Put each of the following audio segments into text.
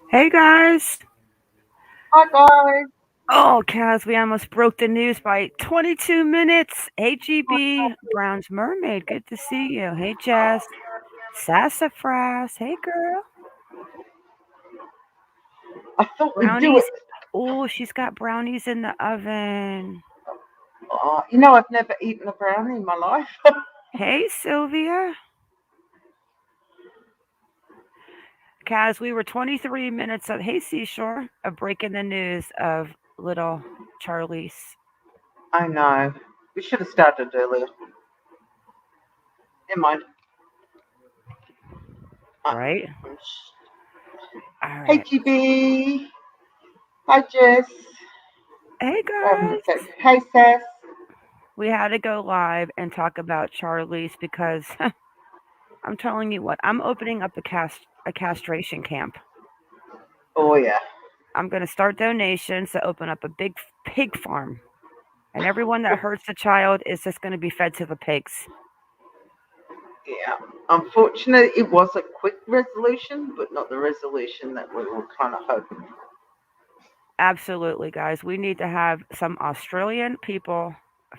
Hey guys! Hi guys. Oh, Kaz, we almost broke the news by 22 minutes. Hey, GB, Brown's Mermaid, good to see you. Hey, Jess, Sassafras, hey, girl. I thought we'd do Brownies. it. Oh, she's got brownies in the oven. Oh, I've never eaten a brownie in my life. Hey, Sylvia. Kaz, we were 23 minutes of, hey, Seashore, of breaking the news of little Charlise. I know. We should have started earlier. Never mind. Right? All Hey right. GB. Hi Jess. Hey, guys. Hey Sass. We had to go live and talk about Charlise because I'm telling you what, I'm opening up a castration camp. Oh yeah. I'm going to start donations to open up a big pig farm. And everyone that hurts the child is just going to be fed to the pigs. Yeah. Unfortunately, it was a quick resolution, but not the resolution that we were kind of hoping for. Absolutely, guys. We need to have some Australian people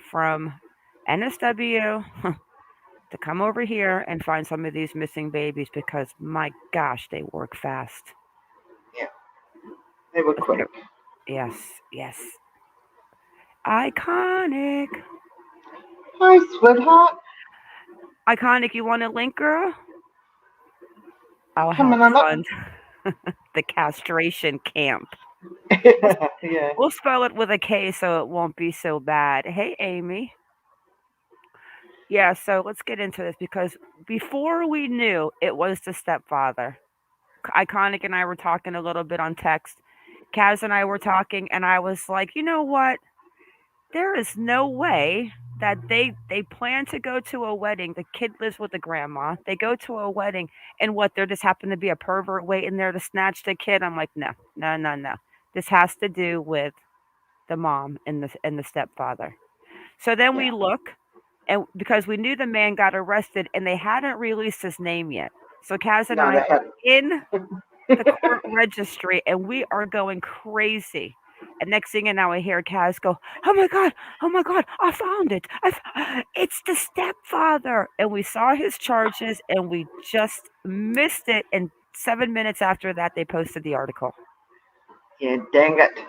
from NSW to come over here and find some of these missing babies because, my gosh, they work fast. Yeah. They were quick. Yes, yes. Iconic. Hi, sweetheart. Iconic, you want a link, girl? I'll Coming help on up. fund the castration camp. Yeah. We'll spell it with a K so it won't be so bad. Hey, Amy. Yeah, so let's get into this because before we knew it was the stepfather, Iconic and I were talking a little bit on text. Kaz and I were talking, and I was like, you know what? There is no way that they plan to go to a wedding. The kid lives with the grandma. They go to a wedding, and what? There just happened to be a pervert waiting there to snatch the kid. I'm like, no, no, no, no. This has to do with the mom and the stepfather. So then we look, and because we knew the man got arrested, and they hadn't released his name yet. So Kaz and I are in the court registry, and we are going crazy. And next thing you know, I hear Kaz go, oh my God, I found it. It's the stepfather. And we saw his charges, and we just missed it. And 7 minutes after that, they posted the article. Yeah, dang it.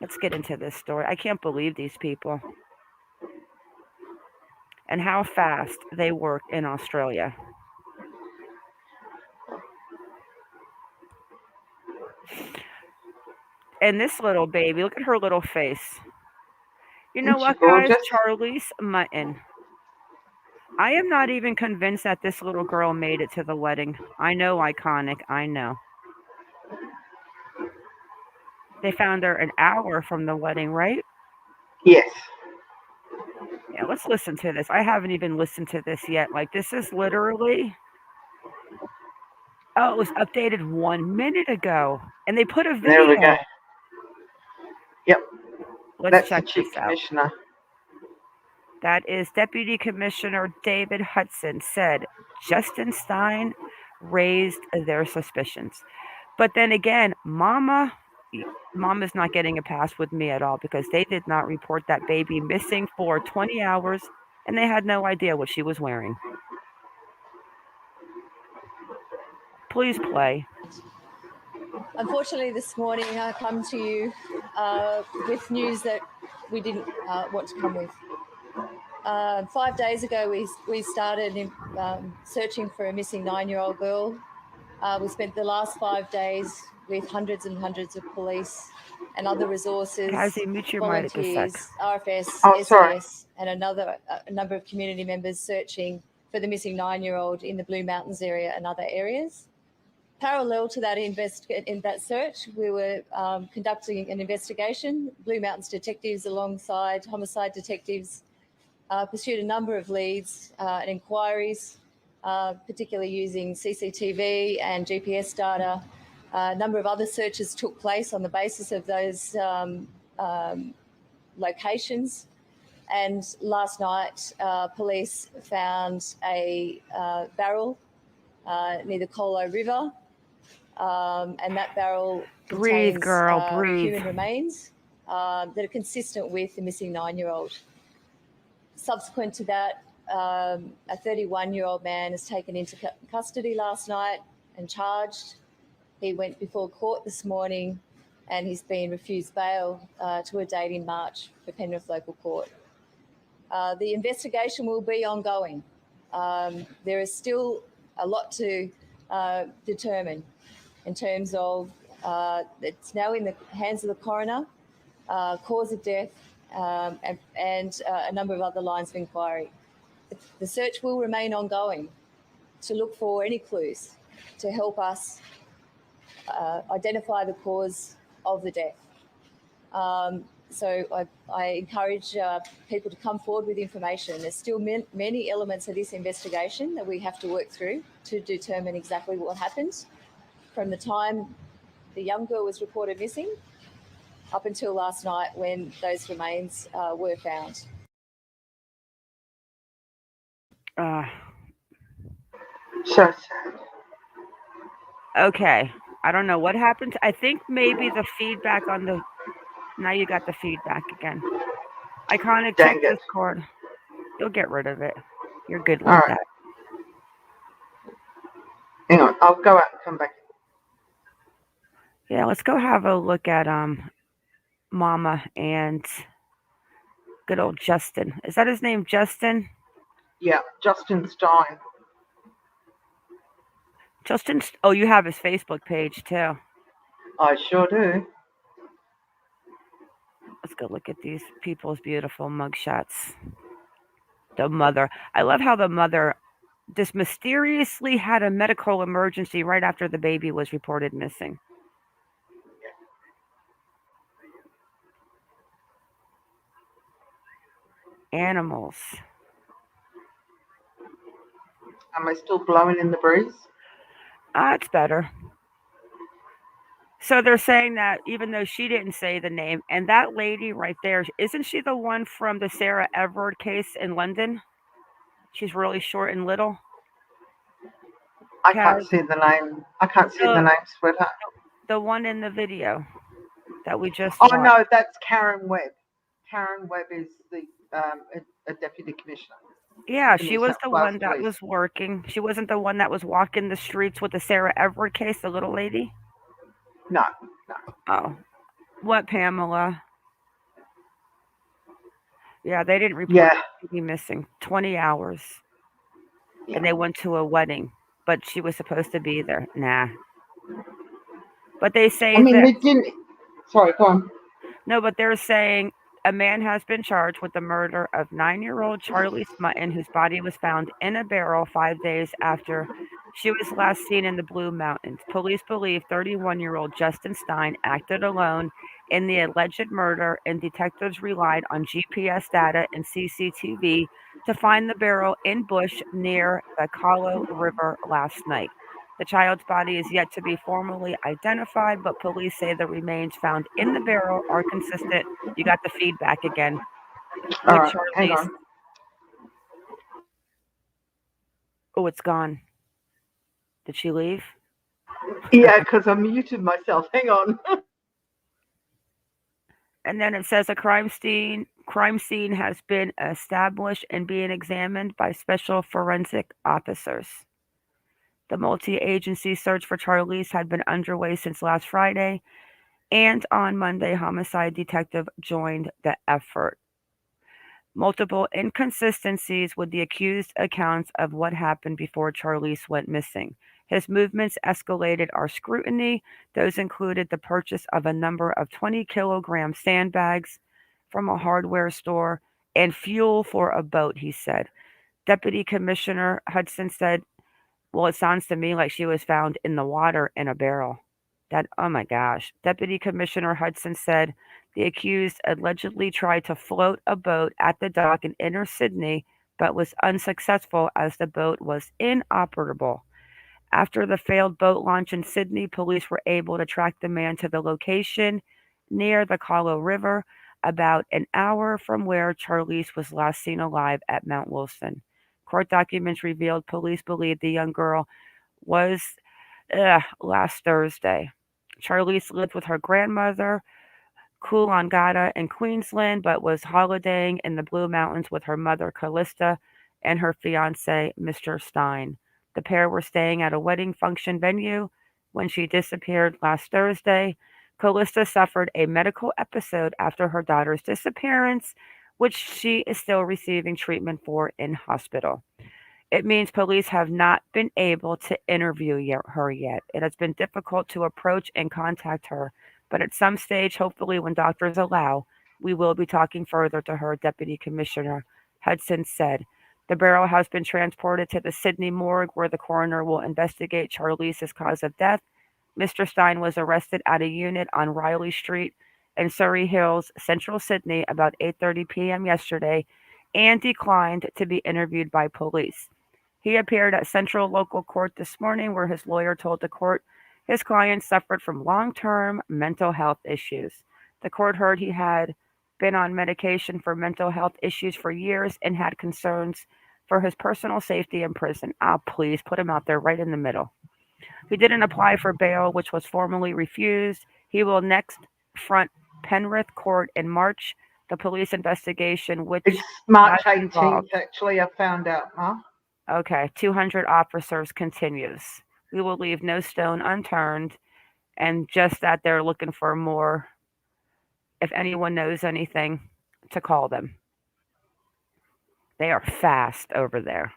Let's get into this story. I can't believe these people and how fast they work in Australia. And this little baby, look at her little face. You know what, guys? Charlise Mutten. I am not even convinced that this little girl made it to the wedding. I know, Iconic. I know. They found her an hour from the wedding, right? Yes. Yeah, let's listen to this. I haven't even listened to this yet. Like, this is literally Oh, it was updated 1 minute ago, and they put a There we go. video. Yep, Let's that's the check this chief out. commissioner. That is Deputy Commissioner David Hudson said Justin Stein raised their suspicions. But then again, Mama's not getting a pass with me at all because they did not report that baby missing for 20 hours and they had no idea what she was wearing. Please play. Unfortunately, this morning I come to you with news that we didn't want to come with. 5 days ago, we started searching for a missing 9-year-old girl. We spent the last 5 days with hundreds and hundreds of police and other resources, Cassie, mute your mic a sec. volunteers, RFS, Oh, sorry. SAS, and a number of community members searching for the missing 9-year-old in the Blue Mountains area and other areas. Parallel to that in that search, we were conducting an investigation. Blue Mountains detectives alongside homicide detectives pursued a number of leads and inquiries, particularly using CCTV and GPS data. A number of other searches took place on the basis of those locations. And last night, police found a barrel near the Colo River. And that barrel Breathe, contains girl, breathe. human remains that are consistent with the missing 9-year-old. Subsequent to that, a 31-year-old man is taken into custody last night and charged. He went before court this morning and he's been refused bail to a date in March for Penrith Local Court. The investigation will be ongoing. There is still a lot to determine in terms of it's now in the hands of the coroner, cause of death, and a number of other lines of inquiry. The search will remain ongoing to look for any clues to help us identify the cause of the death. So I encourage people to come forward with information. There's still many elements of this investigation that we have to work through to determine exactly what happened from the time the young girl was reported missing up until last night when those remains were found. So sad. Okay. I don't know what happened. I think maybe the feedback on the... Now you got the feedback again. Iconic, check Dang it. Discord. You'll get rid of it. You're good All like right. that. Hang on, I'll go out and come back. Yeah, let's go have a look at Mama and good old Justin. Is that his name, Justin? Yeah, Justin Stein. Justin. Oh, you have his Facebook page too. I sure do. Let's go look at these people's beautiful mugshots. The mother. I love how the mother just mysteriously had a medical emergency right after the baby was reported missing. Animals. Am I still blowing in the breeze? It's better. So they're saying that even though she didn't say the name, and that lady right there, isn't she the one from the Sarah Everard case in London? She's really short and little. I can't see the name. I can't see the name, sweetheart. The one in the video that we just Oh watched. no, that's Karen Webb. Karen Webb is the a deputy commissioner. Yeah, she was the one that was working. She wasn't the one that was walking the streets with the Sarah Everard case, the little lady? No. Oh. What, Pamela? Yeah, they didn't report to be missing. 20 hours. Yeah. And they went to a wedding, but she was supposed to be there. Nah. But they say they didn't. Sorry, go on. No, but they're saying a man has been charged with the murder of 9-year-old Charlise Mutten, whose body was found in a barrel 5 days after she was last seen in the Blue Mountains. Police believe 31-year-old Justin Stein acted alone in the alleged murder, and detectives relied on GPS data and CCTV to find the barrel in bush near the Colo River last night. The child's body is yet to be formally identified, but police say the remains found in the barrel are consistent. You got the feedback again All with right, hang Charlie's. on. Oh, it's gone. Did she leave? Yeah, because I muted myself. Hang on. And then it says a crime scene has been established and being examined by special forensic officers. The multi-agency search for Charlize had been underway since last Friday, and on Monday, homicide detective joined the effort. Multiple inconsistencies with the accused accounts of what happened before Charlize went missing. His movements escalated our scrutiny. Those included the purchase of a number of 20-kilogram sandbags from a hardware store and fuel for a boat, he said. Deputy Commissioner Hudson said, well, it sounds to me like she was found in the water in a barrel. That, oh my gosh. Deputy Commissioner Hudson said the accused allegedly tried to float a boat at the dock in inner Sydney, but was unsuccessful as the boat was inoperable. After the failed boat launch in Sydney, police were able to track the man to the location near the Colo River, about an hour from where Charlize was last seen alive at Mount Wilson. Court documents revealed police believe the young girl was last Thursday. Charlize lived with her grandmother, Coolangatta, in Queensland, but was holidaying in the Blue Mountains with her mother, Callista, and her fiance, Mr. Stein. The pair were staying at a wedding function venue when she disappeared last Thursday. Callista suffered a medical episode after her daughter's disappearance, which she is still receiving treatment for in hospital. It means police have not been able to interview her yet. It has been difficult to approach and contact her, but at some stage, hopefully when doctors allow, we will be talking further to her, Deputy Commissioner Hudson said. The barrel has been transported to the Sydney morgue where the coroner will investigate Charlize's cause of death. Mr. Stein was arrested at a unit on Riley Street in Surrey Hills, Central Sydney, about 8:30 p.m. yesterday and declined to be interviewed by police. He appeared at Central Local Court this morning, where his lawyer told the court his client suffered from long term mental health issues. The court heard he had been on medication for mental health issues for years and had concerns for his personal safety in prison. Ah, please put him out there right in the middle. He didn't apply for bail, which was formally refused. He will next front Penrith Court in March. The police investigation, It's which has March 18th, involved, actually, I found out, Ma. okay, 200 officers, continues. We will leave no stone unturned, and just that they're looking for more. If anyone knows anything, to call them. They are fast over there.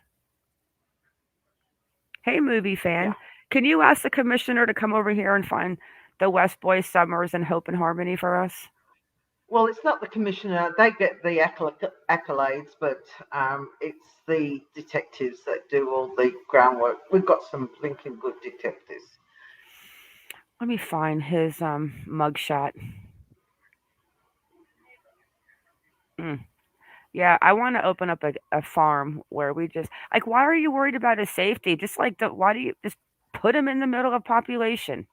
Hey, movie Yeah. fan, can you ask the commissioner to come over here and find the West Boy Summers and Hope and Harmony for us? Well, it's not the commissioner. They get the accolades, but it's the detectives that do all the groundwork. We've got some blinking good detectives. Let me find his mugshot. Mm. Yeah, I want to open up a farm where we just like. Why are you worried about his safety? Just like the why do you just put him in the middle of population?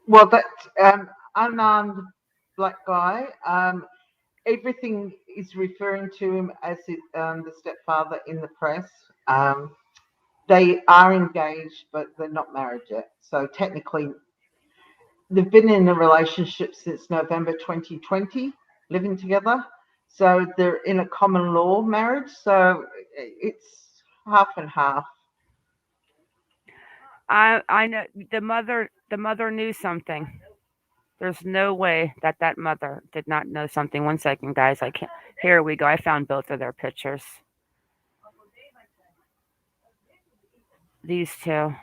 Well, that unarmed black guy, everything is referring to him as the stepfather in the press. They are engaged, but they're not married yet. So technically, they've been in a relationship since November 2020, living together. So they're in a common law marriage. So it's half and half. I know the mother knew something. There's no way that that mother did not know something. One second, guys. I can't. Here we go. I found both of their pictures. These two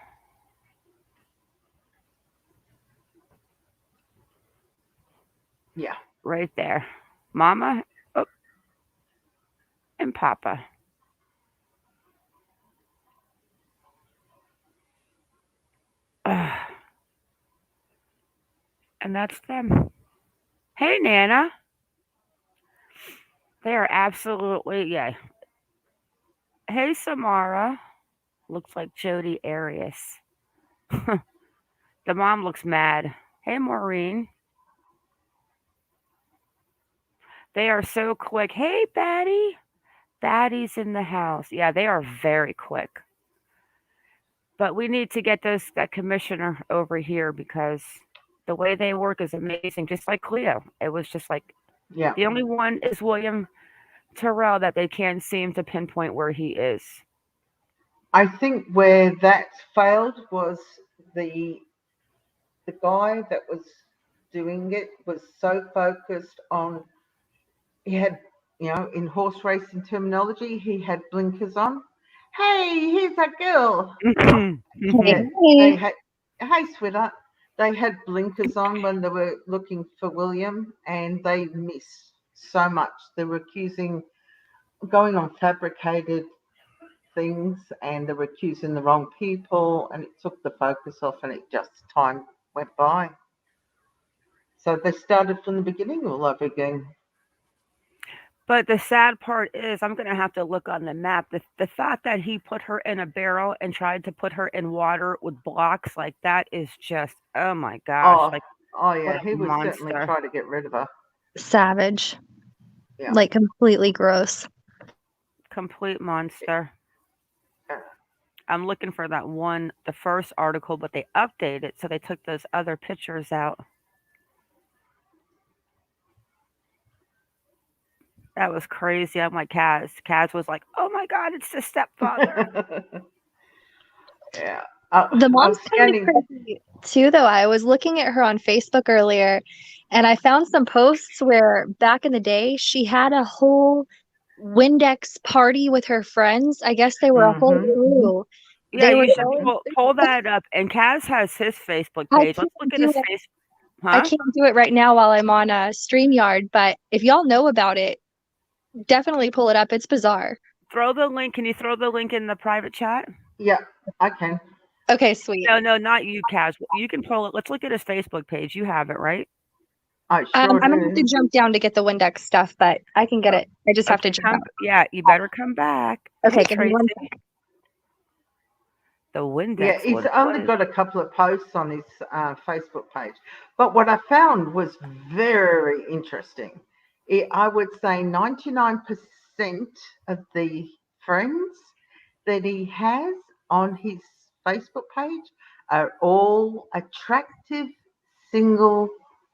Yeah. right there, Mama oh, and Papa. Ugh, and that's them. Hey, Nana. They are absolutely yeah. Hey, Samara. Looks like Jody Arias. The mom looks mad. Hey, Maureen. They are so quick. Hey, Batty. Batty's in the house. Yeah, they are very quick. But we need to get that commissioner over here because the way they work is amazing. Just like Cleo, it was just like Yeah. the only one is William Terrell that they can't seem to pinpoint where he is. I think where that failed was the the guy that was doing it was so focused on, he had, in horse racing terminology, he had blinkers on. Hey, here's a girl. Hey, Yeah, they hey. had. Hey, sweetheart. They had blinkers on when they were looking for William, and they missed so much. They were going on fabricated things, and they were accusing the wrong people, and it took the focus off, and it just time went by. So they started from the beginning all over again. But the sad part is, I'm gonna have to look on the map. The fact that he put her in a barrel and tried to put her in water with blocks like that is just, oh my gosh, Oh, like oh what yeah, a he was certainly monster. trying to get rid of her. Savage. Yeah. Like completely gross. Complete monster. Yeah. I'm looking for that one, the first article, but they updated, so they took those other pictures out. That was crazy. I'm like Kaz. Kaz was like, "Oh my God, it's the stepfather." Yeah. The I mom's was kind of scanning. crazy too, though. I was looking at her on Facebook earlier and I found some posts where back in the day she had a whole Windex party with her friends. I guess they were a whole Hmm. crew. Yeah, They were you should going. pull that up. And Kaz has his Facebook I page. Let's look can't at do his it. face. I Huh? can't do it right now while I'm on StreamYard, but if y'all know about it, definitely pull it up. It's bizarre. Throw the link. Can you throw the link in the private chat? Yeah, I can. Okay, sweet. No, no, not you, Kaz. You can pull it. Let's look at his Facebook page. You have it, right? I sure I'm gonna have to do. jump down to get the Windex stuff, but I can get Oh, it. I just have to okay, jump out. yeah, you better come back. Okay, Hey, give me one Tracy. second. The Yeah, Windex. he's What only is? got a couple of posts on his Facebook page. But what I found was very interesting. I would say 99% of the friends that he has on his Facebook page are all attractive single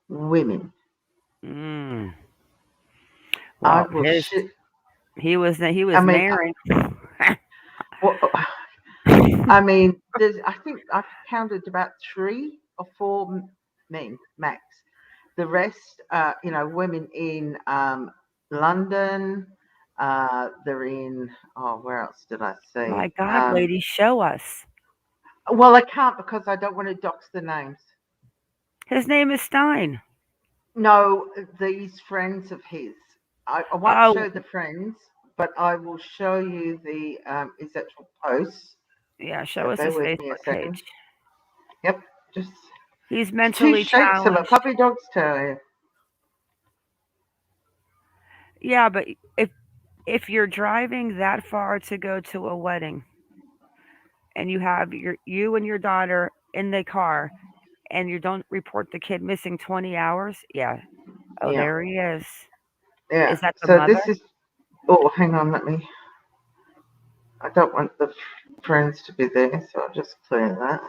women. Mm, I well, will his he I was mean, married. well, I think I've counted about 3 or 4 men max. The rest, women in London. They're in. Oh, where else did I see? My God, lady, show us. Well, I can't because I don't want to dox the names. His name is Stein. No, these friends of his. I won't Oh, show the friends, but I will show you his actual posts. yeah, So show us bear his with me a Facebook second. page. Yep, just He's two mentally shapes of a challenged. puppy dog's tail. Yeah, but if you're driving that far to go to a wedding and you and your daughter in the car and you don't report the kid missing 20 hours, yeah. Oh, Yeah, there he is. yeah. Is that the So mother? this is. Oh, hang on. I don't want the friends to be there, so I'll just clear that.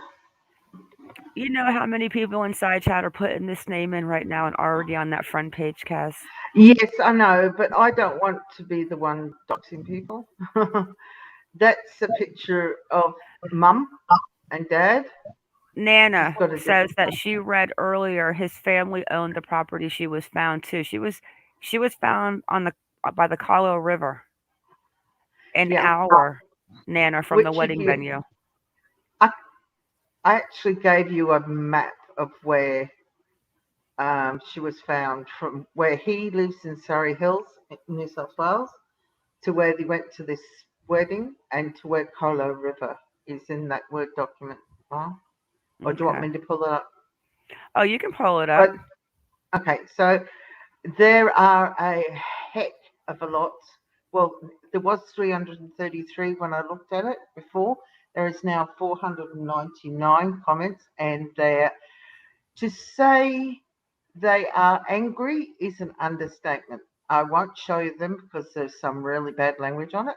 You know how many people inside chat are putting this name in right now and already on that front page, Kaz? Yes, I know, but I don't want to be the one doxing people. That's a picture of mum and dad. She's Nana got a says different. that she read earlier his family owned the property she was found too. She was found on the by the Colo River, an Yeah, hour, Nana, from the which if wedding you, venue. I, I actually gave you a map of where she was found from where he lives in Surrey Hills, New South Wales, to where they went to this wedding and to where Colo River is in that Word document. Huh? Or do you want Okay. me to pull it up? Oh, you can pull it up. But okay, so there are a heck of a lot. Well, there was 333 when I looked at it before. There is now 499 comments, and to say they are angry is an understatement. I won't show you them because there's some really bad language on it.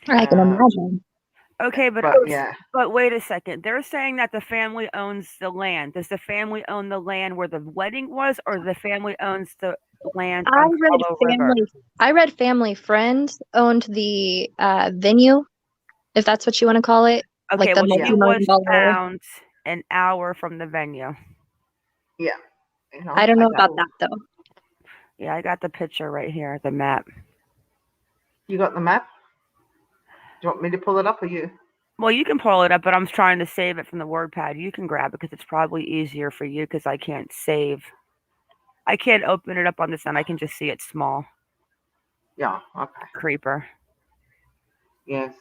I can imagine. Okay, but yeah, but wait a second. They're saying that the family owns the land. Does the family own the land where the wedding was, or the family owns the land on Colo River? I read family friend owned the venue, if that's what you want to call it. Okay, Like the well, she was multi-million-dollar. found an hour from the venue. yeah. I don't know about that though. Yeah, I got the picture right here, the map. You got the map? Do you want me to pull it up, or you? Well, you can pull it up, but I'm trying to save it from the WordPad. You can grab it because it's probably easier for you because I can't save. I can't open it up on this end. I can just see it small. Yeah, okay. Creeper. Yes.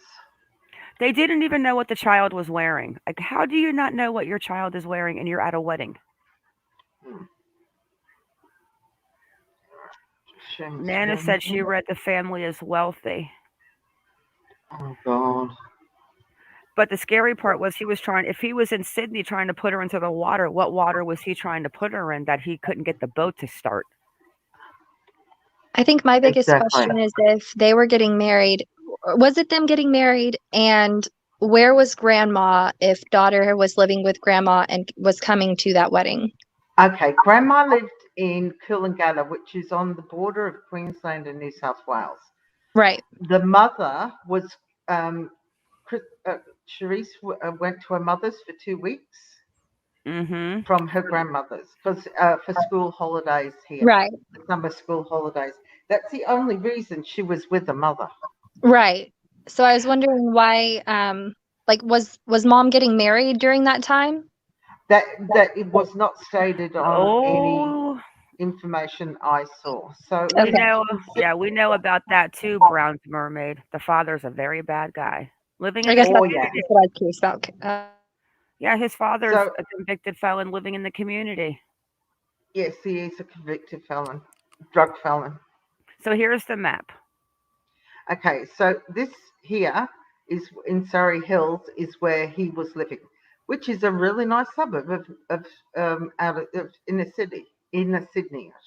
They didn't even know what the child was wearing. Like, how do you not know what your child is wearing and you're at a wedding? Nana said she read the family is wealthy. Oh, God. But the scary part was if he was in Sydney trying to put her into the water, what water was he trying to put her in that he couldn't get the boat to start? I think my biggest question is if they were getting married, was it them getting married? And where was grandma if daughter was living with grandma and was coming to that wedding? Okay, grandma lived in Coolangatta, which is on the border of Queensland and New South Wales. Right. The mother was, Charlise went to her mother's for 2 weeks from her grandmother's because for school holidays here. Right. Summer school holidays. That's the only reason she was with her mother. Right. So I was wondering why, was mom getting married during that time? That it was not stated on any information I saw. So we know about that too. Brown's mermaid. The father's a very bad guy. Living in I guess the community. that's what I was curious about. Yeah, his father's a convicted felon living in the community. Yes, he is a convicted felon, drug felon. So here's the map. Okay, so this here is in Surrey Hills, is where he was living, which is a really nice suburb of inner Sydney, I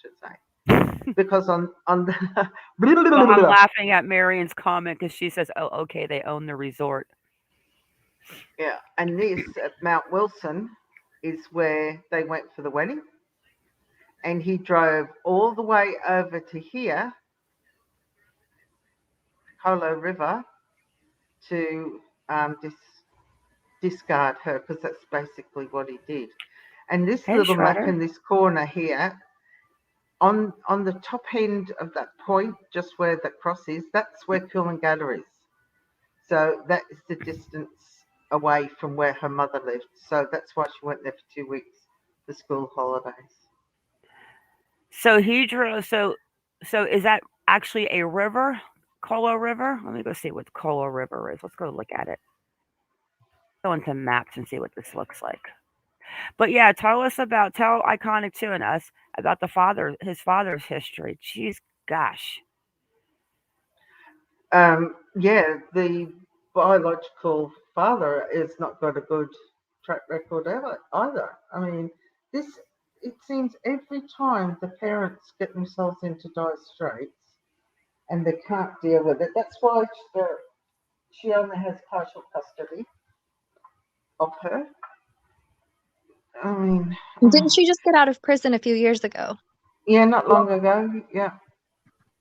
should say, because on the. Well, I'm laughing at Marion's comment because she says, "Oh, okay, they own the resort." Yeah, and this at Mount Wilson is where they went for the wedding, and he drove all the way over to here, Colo River, to discard her, because that's basically what he did. And this little map in this corner here, on the top end of that point, just where the cross is, that's where Coolangatta is. So that is the distance away from where her mother lived. So that's why she went there for 2 weeks for school holidays. So he drove. So is that actually a river? Colo River? Let me go see what Colo River is. Let's go look at it. Go into maps and see what this looks like. But yeah, tell Iconic 2 and us about his father's history. Jeez, gosh. Yeah, the biological father has not got a good track record either. I mean, it seems every time the parents get themselves into dire straits and they can't deal with it. That's why she only has partial custody of her. I mean, didn't she just get out of prison a few years ago? Yeah, not long ago. Yeah.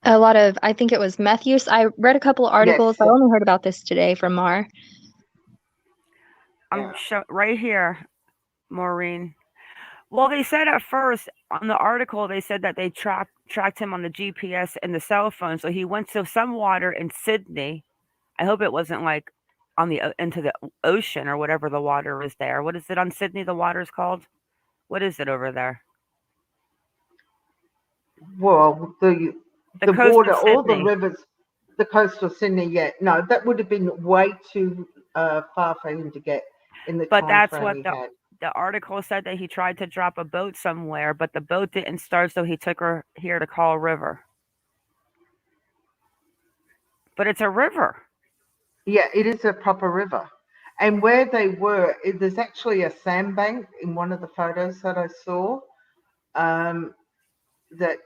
A lot of, I think it was meth use. I read a couple of articles. Yes. I only heard about this today from Mar. I'm right here, Maureen. Well, they said at first on the article, they said that they tracked him on the GPS and the cell phone. So he went to some water in Sydney. I hope it wasn't like into the ocean or whatever the water is there. What is it on Sydney? The water's called? What is it over there? Well, the water, all the rivers, the coast of Sydney. Yeah, no, that would have been way too far for him to get in the. But that's what the article said, that he tried to drop a boat somewhere, but the boat didn't start, so he took her here to Colo River. But it's a river. Yeah, it is a proper river. And where they were, there's actually a sandbank in one of the photos that I saw. That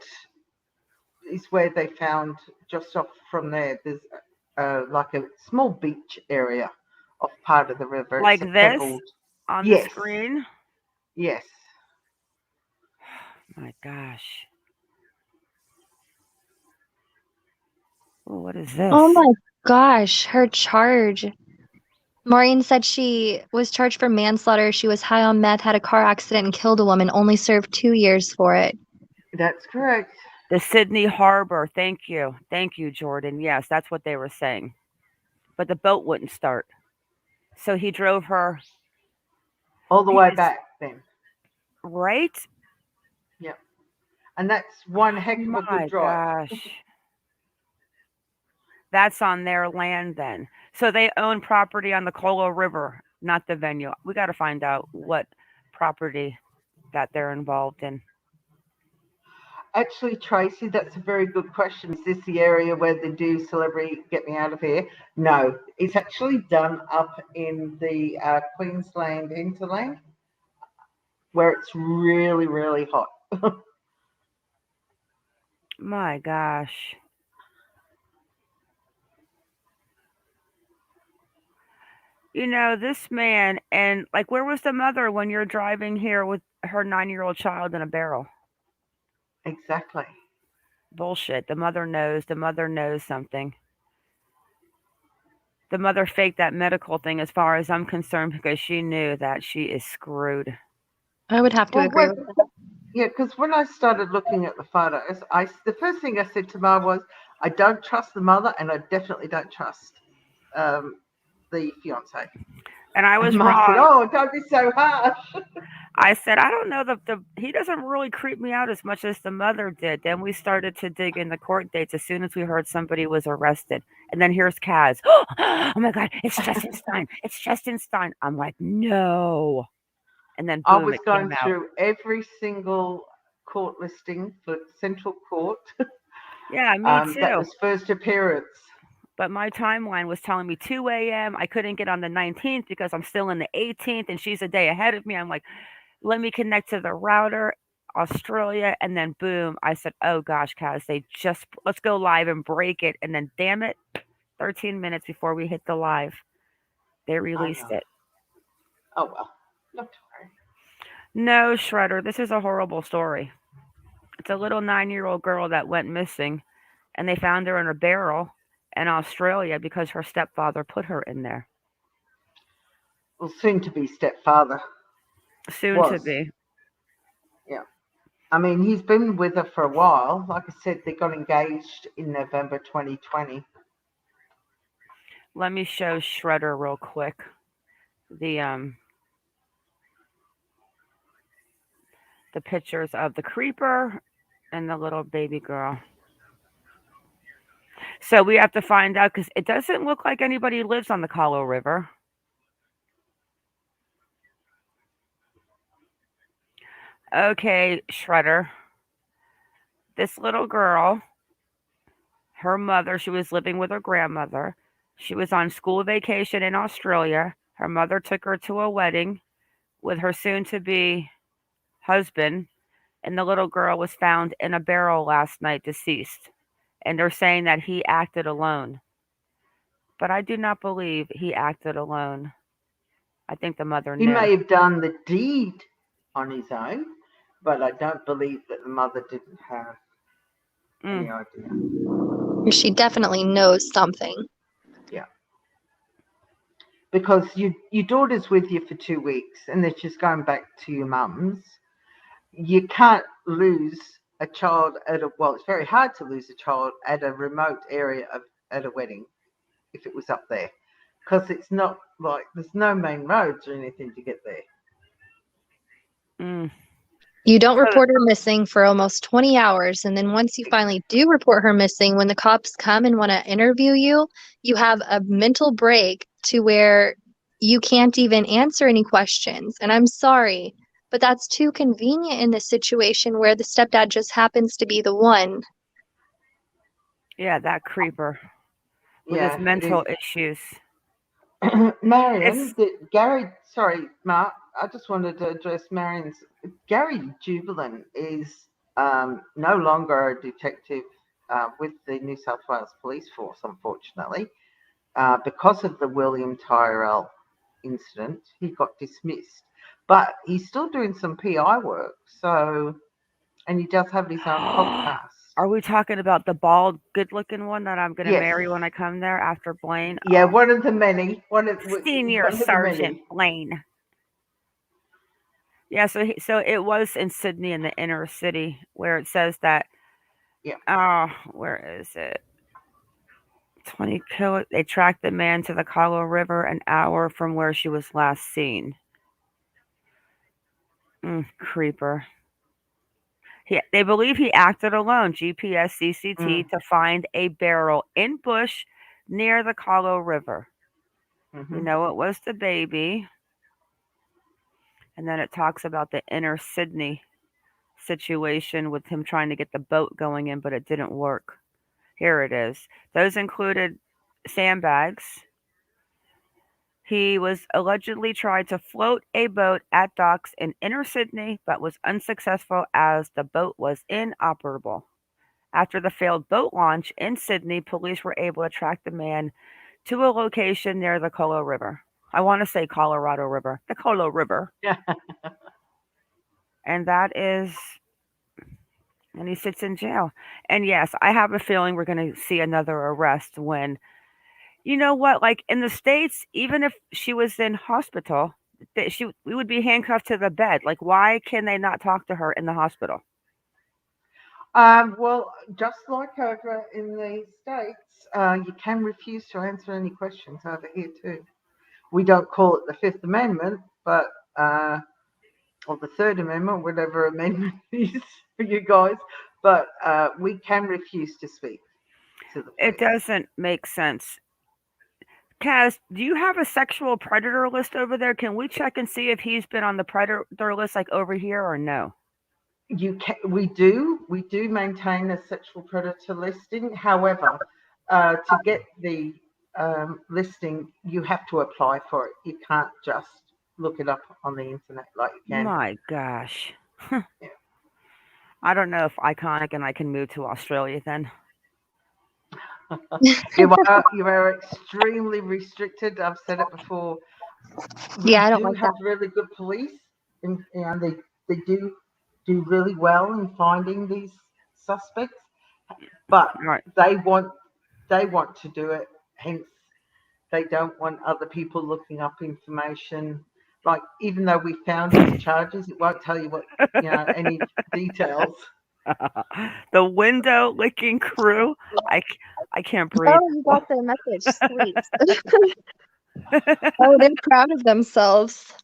is where they found just off from there. There's like a small beach area off part of the river. Like It's a this pebbled. on the Yes, screen. yes. My gosh. Oh, what is Oh this? my gosh, her charge. Maureen said she was charged for manslaughter. She was high on meth, had a car accident, and killed a woman, only served 2 years for it. That's correct. The Sydney Harbor. Thank you. Thank you, Jordan. Yes, that's what they were saying. But the boat wouldn't start. So he drove her. All the He way just, back then. right? Yeah. And that's one heck of a good My drive. gosh. That's on their land then. So they own property on the Colo River, not the venue. We got to find out what property that they're involved in. Actually, Tracy, that's a very good question. Is this the area where they do Celebrity Get Me Out of Here? No, it's actually done up in the Queensland hinterland where it's really, really hot. My gosh. This man, and like, where was the mother when you're driving here with her 9-year-old child in a barrel? Exactly. Bullshit. The mother knows. The mother knows something. The mother faked that medical thing as far as I'm concerned because she knew that she is screwed. I would have to Well, agree with that. yeah, because when I started looking at the photos, the first thing I said to Ma was, I don't trust the mother, and I definitely don't trust the fiance. And I And was Ma said, wrong. "Oh, don't be so harsh." I said, I don't know, the he doesn't really creep me out as much as the mother did. Then we started to dig in the court dates as soon as we heard somebody was arrested. And then here's Kaz. Oh my God, it's Justin Stein. It's Justin Stein. I'm like, no. And then I boom, was it going came out. through every single court listing for Central Court. Yeah, me That too. was first appearance. But my timeline was telling me 2 a.m. I couldn't get on the 19th because I'm still in the 18th and she's a day ahead of me. I'm like, let me connect to the router, Australia, and then boom, I said, oh gosh, Kaz, let's go live and break it. And then damn it, 13 minutes before we hit the live, they I released know. it. Oh well, not to worry. No, Shredder, this is a horrible story. It's a little 9-year-old girl that went missing, and they found her in a barrel in Australia because her stepfather put her in there. Well, soon to be stepfather Soon to was. be. Yeah. I mean, he's been with her for a while. Like I said, they got engaged in November 2020. Let me show Shredder real quick. The pictures of the creeper and the little baby girl. So we have to find out because it doesn't look like anybody lives on the Colo River. Okay, Shredder. This little girl, her mother, she was living with her grandmother. She was on school vacation in Australia. Her mother took her to a wedding with her soon to be husband, and the little girl was found in a barrel last night, deceased. And they're saying that he acted alone. But I do not believe he acted alone. I think the mother He knew. may have done the deed on his own, but I don't believe that the mother didn't have any idea. She definitely knows something. Yeah. Because your daughter's with you for 2 weeks and then she's going back to your mum's. You can't lose a child it's very hard to lose a child at a remote area at a wedding if it was up there. Because it's not like there's no main roads or anything to get there. You don't report her missing for almost 20 hours. And then once you finally do report her missing, when the cops come and want to interview you, you have a mental break to where you can't even answer any questions. And I'm sorry, but that's too convenient in this situation where the stepdad just happens to be the one. Yeah, that creeper with his mental issues. Marion, It's Gary, sorry, Mark, I just wanted to address Marion's. Gary Jubilant is no longer a detective with the New South Wales Police Force, unfortunately. Because of the William Tyrrell incident, he got dismissed. But he's still doing some PI work, so, and he does have his own podcast. Are we talking about the bald, good-looking one that I'm gonna Yes. marry when I come there after Blaine? Yeah, Oh, one of the many. Senior One of the Sergeant many. Blaine. Yeah, so it was in Sydney in the inner city where it says that. Yeah. Oh, where is it? 20 kilo. They tracked the man to the Colo River an hour from where she was last seen. Creeper. They believe he acted alone. GPS CCT Mm. to find a barrel in bush near the Colo River. We Hmm. know it was the baby. And then it talks about the inner Sydney situation with him trying to get the boat going in, but it didn't work. Here it is. Those included sandbags. He was allegedly tried to float a boat at docks in inner Sydney, but was unsuccessful as the boat was inoperable. After the failed boat launch in Sydney, police were able to track the man to a location near the Colo River. I want to say Colorado River, the Colo River. Yeah. And that is, and he sits in jail. And yes, I have a feeling we're going to see another arrest when, you know what, like in the States, even if she was in hospital, we would be handcuffed to the bed. Like, why can they not talk to her in the hospital? Well, just like over in the States, you can refuse to answer any questions over here too. We don't call it the Fifth Amendment, but or the Third Amendment, whatever amendment is for you guys, but we can refuse to speak to the It police. doesn't make sense. Kaz, do you have a sexual predator list over there? Can we check and see if he's been on the predator list like over here or no? We do maintain a sexual predator listing. However, to get the listing, you have to apply for it. You can't just look it up on the internet like you can. My gosh. Yeah. I don't know if Iconic and I can move to Australia then. You are extremely restricted. I've said it before. We Yeah, I don't do like have that. really good police, and they do really well in finding these suspects, but All right. they want to do it. Hence, they don't want other people looking up information. Like, even though we found his charges, it won't tell you any details. The window licking crew. I, I can't breathe. Oh, you got the message. Sweet. Oh, they're proud of themselves.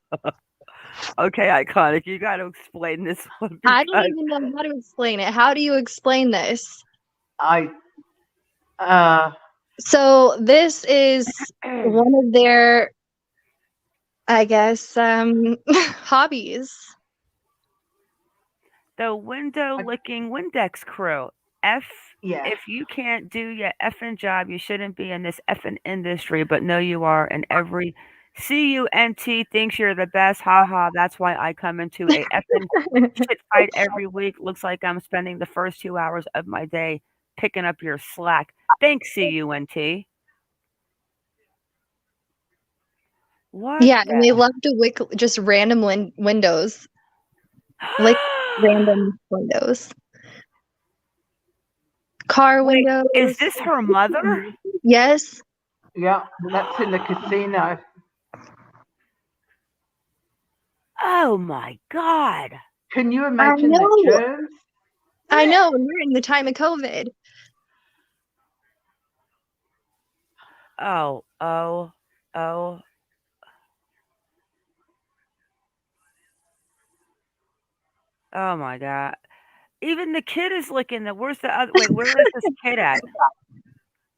Okay, Iconic, you got to explain this one I don't because even know how to explain it. How do you explain this? I uh, So this is one of their, I guess, hobbies. the window I licking Windex crew. F. yeah. If you can't do your effing job, you shouldn't be in this effing industry. But no, you are, and every CUNT thinks you're the best. Ha ha. That's why I come into a effing shit fight every week. Looks like I'm spending the first 2 hours of my day picking up your slack. Thanks, CUNT. What Yeah, and they the? love to wick just random windows, like random windows, car Wait, windows. is this her mother? Yes, Yeah, that's in the casino. Oh my god. Can you I imagine the know. germs? I know. We're in the time of COVID. Oh, oh, oh, oh my god. Even the kid is licking the where's the other wait, where is this kid at?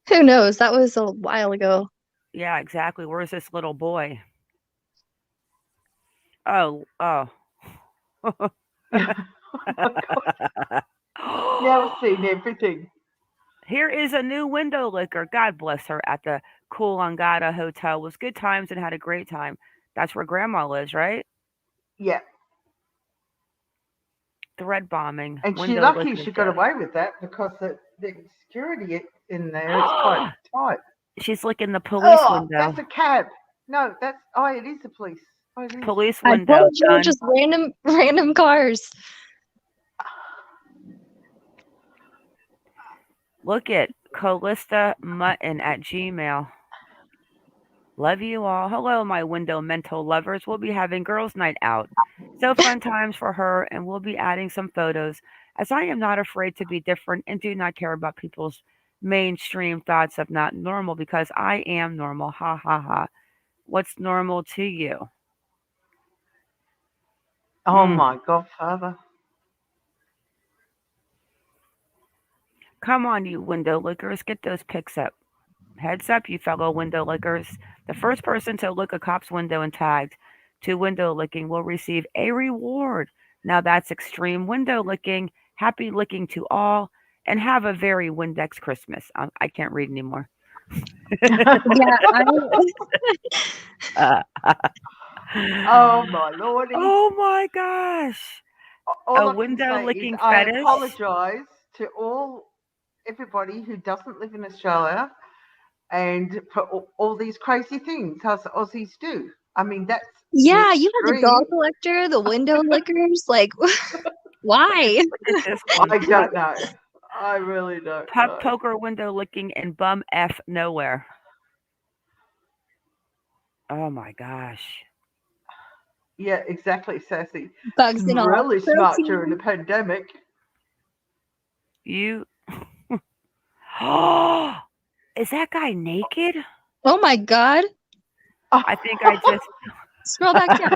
Who knows? That was a while ago. Yeah, exactly. Where's this little boy? Oh, oh. Oh my God. Now I've seen everything. Here is a new window licker. God bless her at the Coolangatta Hotel was good times and had a great time. That's where Grandma lives, right? Yeah. Thread bombing, And she's window lucky licking she got gift. away with that because the security in there is quite tight. She's licking the police Oh, window. that's a cab. No, it is the police. Oh, it is. Police I window, told you, done. just random cars. Look at Calista Mutten at Gmail. Love you all. Hello, my window mental lovers. We'll be having girls' night out. So fun times for her, and we'll be adding some photos, as I am not afraid to be different and do not care about people's mainstream thoughts of not normal because I am normal. Ha ha ha. What's normal to you? Oh my Godfather. Come on, you window lickers, get those pics up. Heads up, you fellow window lickers. The first person to lick a cop's window and tagged to window licking will receive a reward. Now that's extreme window licking. Happy licking to all, and have a very Windex Christmas. I can't read anymore. Yeah, Oh my lordy. Oh my gosh. All A I can window say is licking I fetish? apologise to everybody who doesn't live in Australia and for all these crazy things us Aussies do. I mean, that's yeah, you had the extreme. dog collector, the window lickers. Like, why? Look at this one. I don't know. I really don't Puck know. poker window licking and bum F nowhere. Oh my gosh. Yeah, exactly, Sassy. Bugs and all. Really smart Protein. during the pandemic. You. Oh, is that guy naked? Oh my God! I think I just. Scroll back down.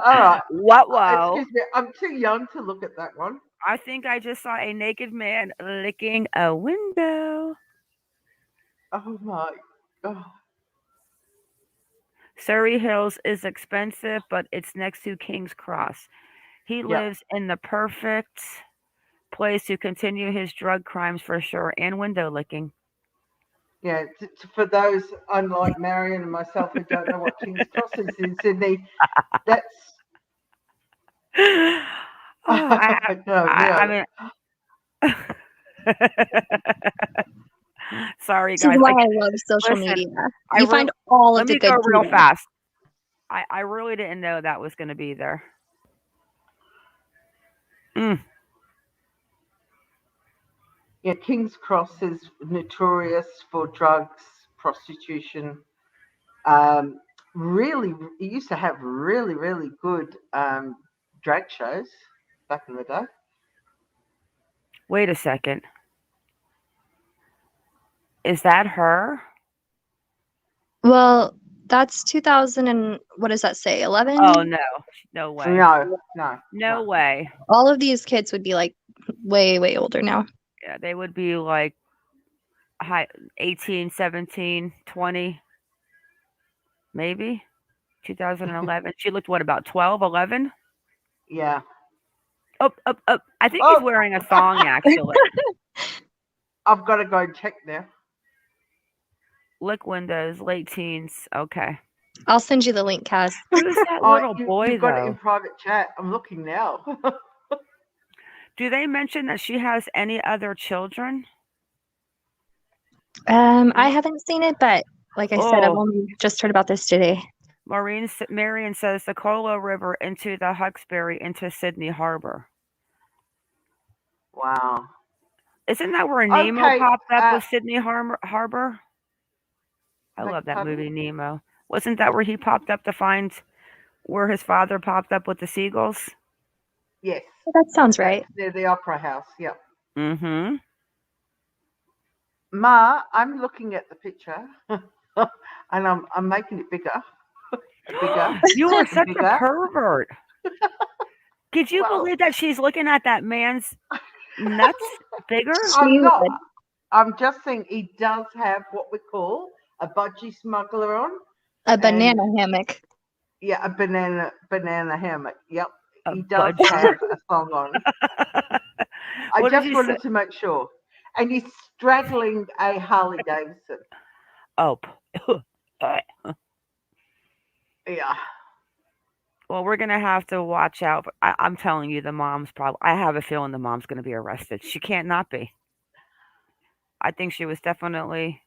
All right. What? Wow. Excuse me. I'm too young to look at that one. I think I just saw a naked man licking a window. Oh my God. Surrey Hills is expensive, but it's next to King's Cross. He Yep. lives in the perfect place to continue his drug crimes for sure, and window licking. Yeah, for those unlike Marion and myself who don't know what King's Cross is in Sydney, that's Oh, no, I really. mean, sorry This is guys. why I love social Listen, media. I You re- find all let of the me good go real tea. fast. I really didn't know that was going to be there. Mm. Yeah, King's Cross is notorious for drugs, prostitution. Really, it used to have really, really good drag shows back in the day. Wait a second. Is that her? Well, that's 2000 and what does that say? 11? Oh no, no way. No. Way. All of these kids would be like way older now. Yeah, they would be like 18, 17, 20, maybe 2011. She looked what, about 12, 11? Yeah. Up. I think he's wearing a thong actually. I've got to go and check now. Lick windows, late teens. Okay. I'll send you the link, Kaz. Who's that little boy you've got it in though? private chat. I'm looking now. Do they mention that she has any other children? I haven't seen it, but like I said, I've Oh. only just heard about this today. Marion says the Colo River into the Hawkesbury into Sydney Harbor. Wow. Isn't that where Nemo Okay, popped up with Sydney Harbor? I Beg love that pardon? movie, Nemo. Wasn't that where he popped up to find where his father popped up with the seagulls? Yes. That sounds right. Near the Opera House. Yep. Mm-hmm. Ma, I'm looking at the picture, and I'm making it bigger. You are such bigger. a pervert. Could you Well- believe that she's looking at that man's nuts bigger? I'm not. I'm just saying he does have what we call a budgie smuggler on. A banana hammock. Yeah, a banana hammock. Yep. A He does budgie. have a thong on. I What did just you wanted say? to make sure. and he's straddling a Harley Davidson. Oh, Yeah. well, we're gonna have to watch out. I'm telling you, the mom's probably. I have a feeling the mom's gonna be arrested. She can't not be. I think she was definitely,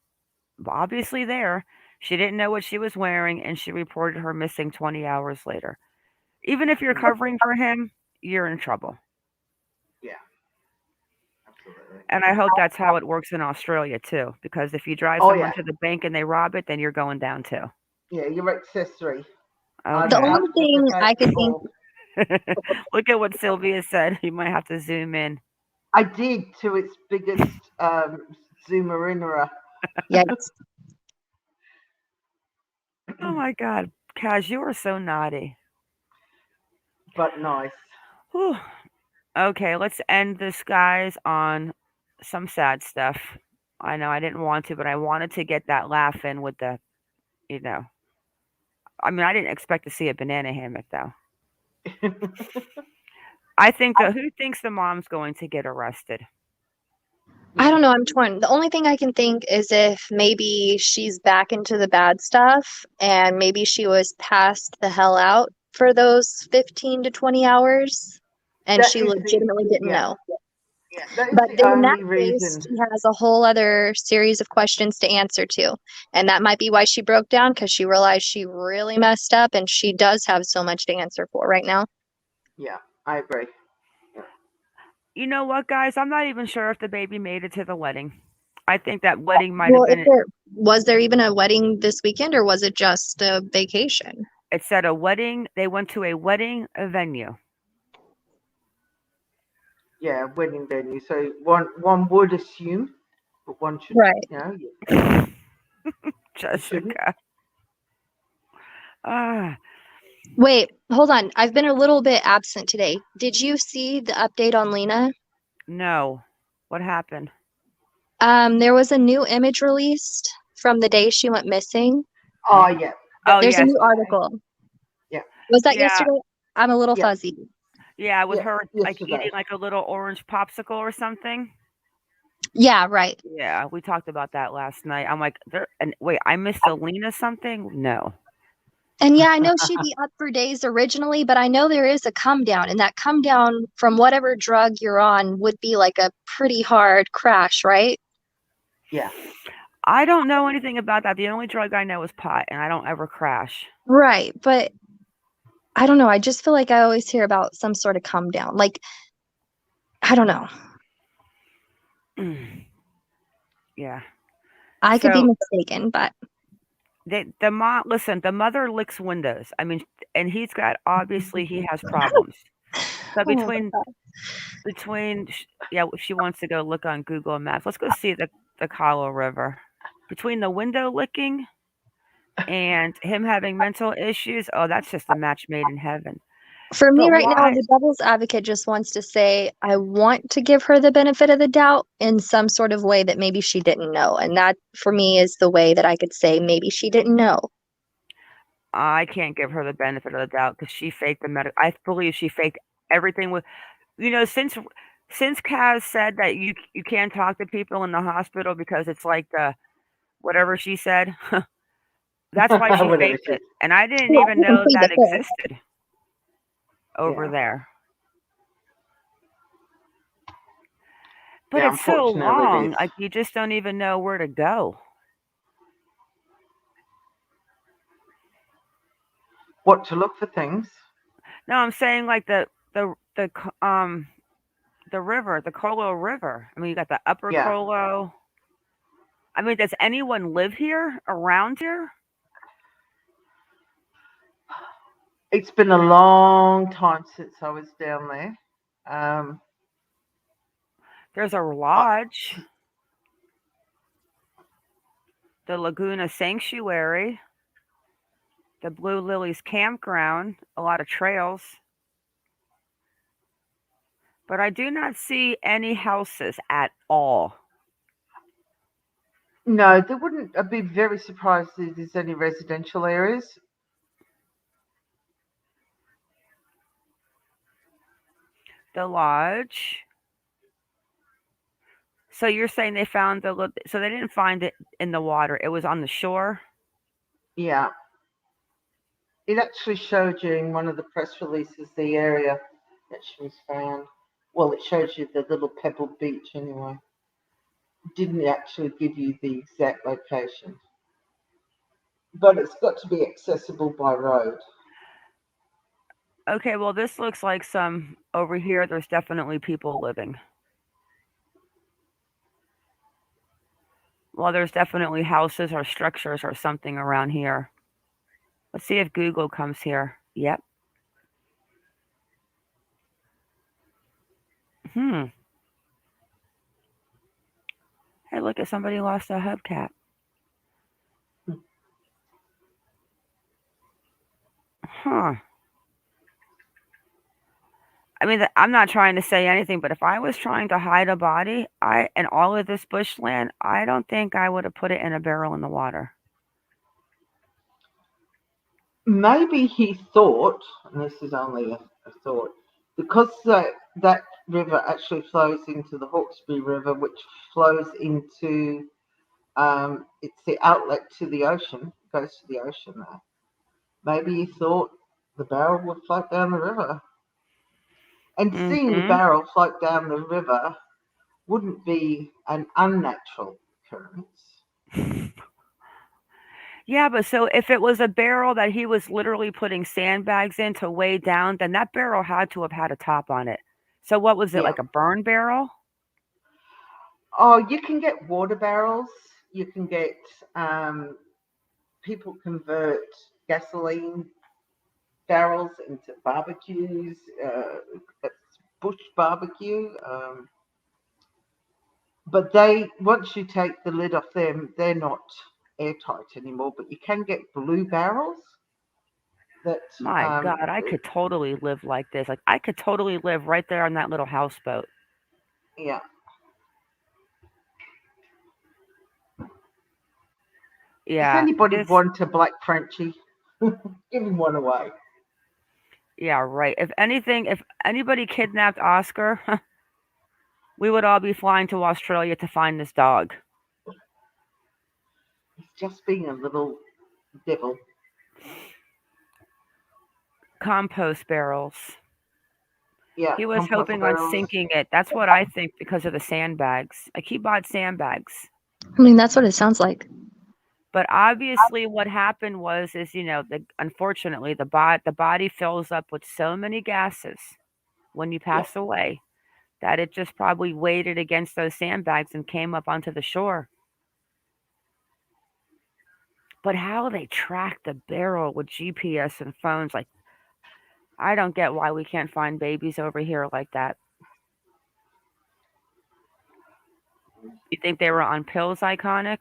obviously there. She didn't know what she was wearing, and she reported her missing 20 hours later. Even if you're covering for him, you're in trouble. Yeah. Absolutely. And I hope that's how it works in Australia too. Because if you drive Oh someone yeah. to the bank and they rob it, then you're going down too. Yeah. You're accessory, The either Okay. only after the thing I fact could think, or. Look at what Sylvia said. You might have to zoom in. I did to its biggest zoomerinera. yikes. Oh my God, Kaz, you are so naughty. But nice. Whew. Okay, let's end this, guys, on some sad stuff. I know I didn't want to, but I wanted to get that laugh in with the, you know, I mean, I didn't expect to see a banana hammock though. I think that who thinks the mom's going to get arrested? I don't know, I'm torn. The only thing I can think is if maybe she's back into the bad stuff and maybe she was passed the hell out for those 15 to 20 hours and That she is the legitimately didn't yeah. know. Yeah. That is But the then in that only case, reason. she has a whole other series of questions to answer to. And that might be why she broke down because she realized she really messed up and she does have so much to answer for right now. Yeah, I agree. You know what, guys? I'm not even sure if the baby made it to the wedding. I think that wedding might have Well, if been. there was there even a wedding this weekend or was it just a vacation? It said a wedding. They went to a wedding venue. Yeah, wedding venue. So one would assume, but one should, Right. you shouldn't. Jessica. Ah, Wait, hold on. I've been a little bit absent today. Did you see the update on Lena? no. What happened? There was a new image released from the day she went missing. Oh yeah, Oh that was There's a yes, new yesterday. article. Yeah, Was that yeah, yesterday? I'm a little yeah, fuzzy. yeah. With yeah, her like eating yesterday. like a little orange popsicle or something. Yeah, right. Yeah, we talked about that last night. I'm like, there. And wait, I missed Alina something. No. And yeah, I know she'd be up for days originally, but I know there is a come down, and that come down from whatever drug you're on would be like a pretty hard crash, right? Yeah, I don't know anything about that. The only drug I know is pot, and I don't ever crash. Right. But I don't know. I just feel like I always hear about some sort of come down. Like, I don't know. Yeah. I could be So mistaken, but the mom, listen, the mother licks windows. I mean, and he's got obviously he has problems. So oh my God. yeah, if she wants to go look on Google Maps, let's go see the Colo River. Between the window licking and him having mental issues, oh, that's just a match made in heaven. For me But right now, why? the devil's advocate just wants to say, I want to give her the benefit of the doubt in some sort of way that maybe she didn't know. And that, for me, is the way that I could say maybe she didn't know. I can't give her the benefit of the doubt because she faked the medical. I believe she faked everything with, since Kaz said that you can't talk to people in the hospital because it's like the whatever she said. That's why she whatever faked she. it, and I didn't Well, I even didn't know plead the that fifth. existed over Yeah, there. But yeah. it's so Unfortunately, it long, is. like you just don't even know where to go. What to look for things? No, I'm saying like the river, the Colo River. I mean, you got the Upper Yeah, Colo. I mean, does anyone live here around here? it's been a long time since I was down there. Um, There's a I, lodge, the Laguna Sanctuary, the Blue Lilies Campground, a lot of trails, but I do not see any houses at all. no, there wouldn't. I'd be very surprised if there's any residential areas. The lodge, So you're saying they found so they didn't find it in the water. It was on the shore. Yeah, it actually showed you in one of the press releases the area that she was found. Well, it shows you the little pebble beach anyway. It didn't actually give you the exact location, but it's got to be accessible by road. Okay, well this looks like some over here. There's definitely people living. Well, there's definitely houses or structures or something around here. Let's see if Google comes here. Yep. Hmm. Hey, look at somebody lost a hubcap. Huh. I mean, I'm not trying to say anything, but if I was trying to hide a body, I and all of this bushland, I don't think I would have put it in a barrel in the water. Maybe he thought, and this is only a thought, because that river actually flows into the Hawkesbury River, which flows into it's the outlet to the ocean, goes to the ocean there. Maybe he thought the barrel would float down the river. And seeing the Mm-hmm. barrel float down the river wouldn't be an unnatural occurrence. Yeah, but so if it was a barrel that he was literally putting sandbags in to weigh down, then that barrel had to have had a top on it. So what was it, Yeah. like a burn barrel? Oh, you can get water barrels. You can get people convert gasoline barrels into barbecues, bush barbecue. But they, once you take the lid off them, they're not airtight anymore. But you can get blue barrels that, My God, I could totally live like this. Like I could totally live right there on that little houseboat. yeah. Does Yeah, anybody this. want a black Frenchie? Give him one away. Yeah, right. If anything, if anybody kidnapped Oscar, we would all be flying to Australia to find this dog. He's just being a little devil. Compost barrels. Yeah, He was compost hoping on barrels. sinking it. That's what I think because of the sandbags. Like he bought sandbags. I mean, that's what it sounds like. But obviously what happened was is unfortunately the body fills up with so many gases when you Yeah. pass away that it just probably weighted against those sandbags and came up onto the shore. But how they track the barrel with GPS and phones, like I don't get why we can't find babies over here like that. You think they were on pills, iconic?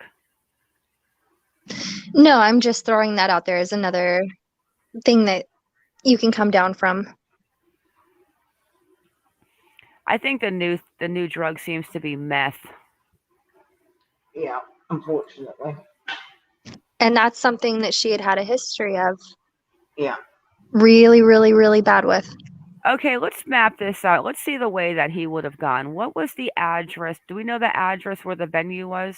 No, I'm just throwing that out there as another thing that you can come down from. I think the new drug seems to be meth. Yeah, unfortunately. And that's something that she had had a history of Yeah. really, really, really bad with. Okay, let's map this out. Let's see the way that he would have gone. What was the address? Do we know the address where the venue was?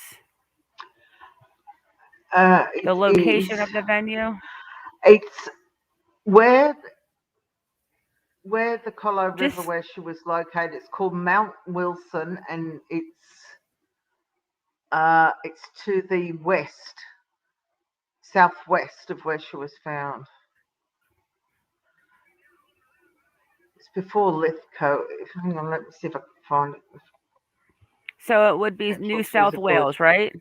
It The is. location of the venue? It's where the Colo River, Just where she was located. It's called Mount Wilson, and it's to the west, southwest of where she was found. It's before Lithgow. Hang on, let me see if I can find it. so it would be That's New what she was South aboard. Wales, right?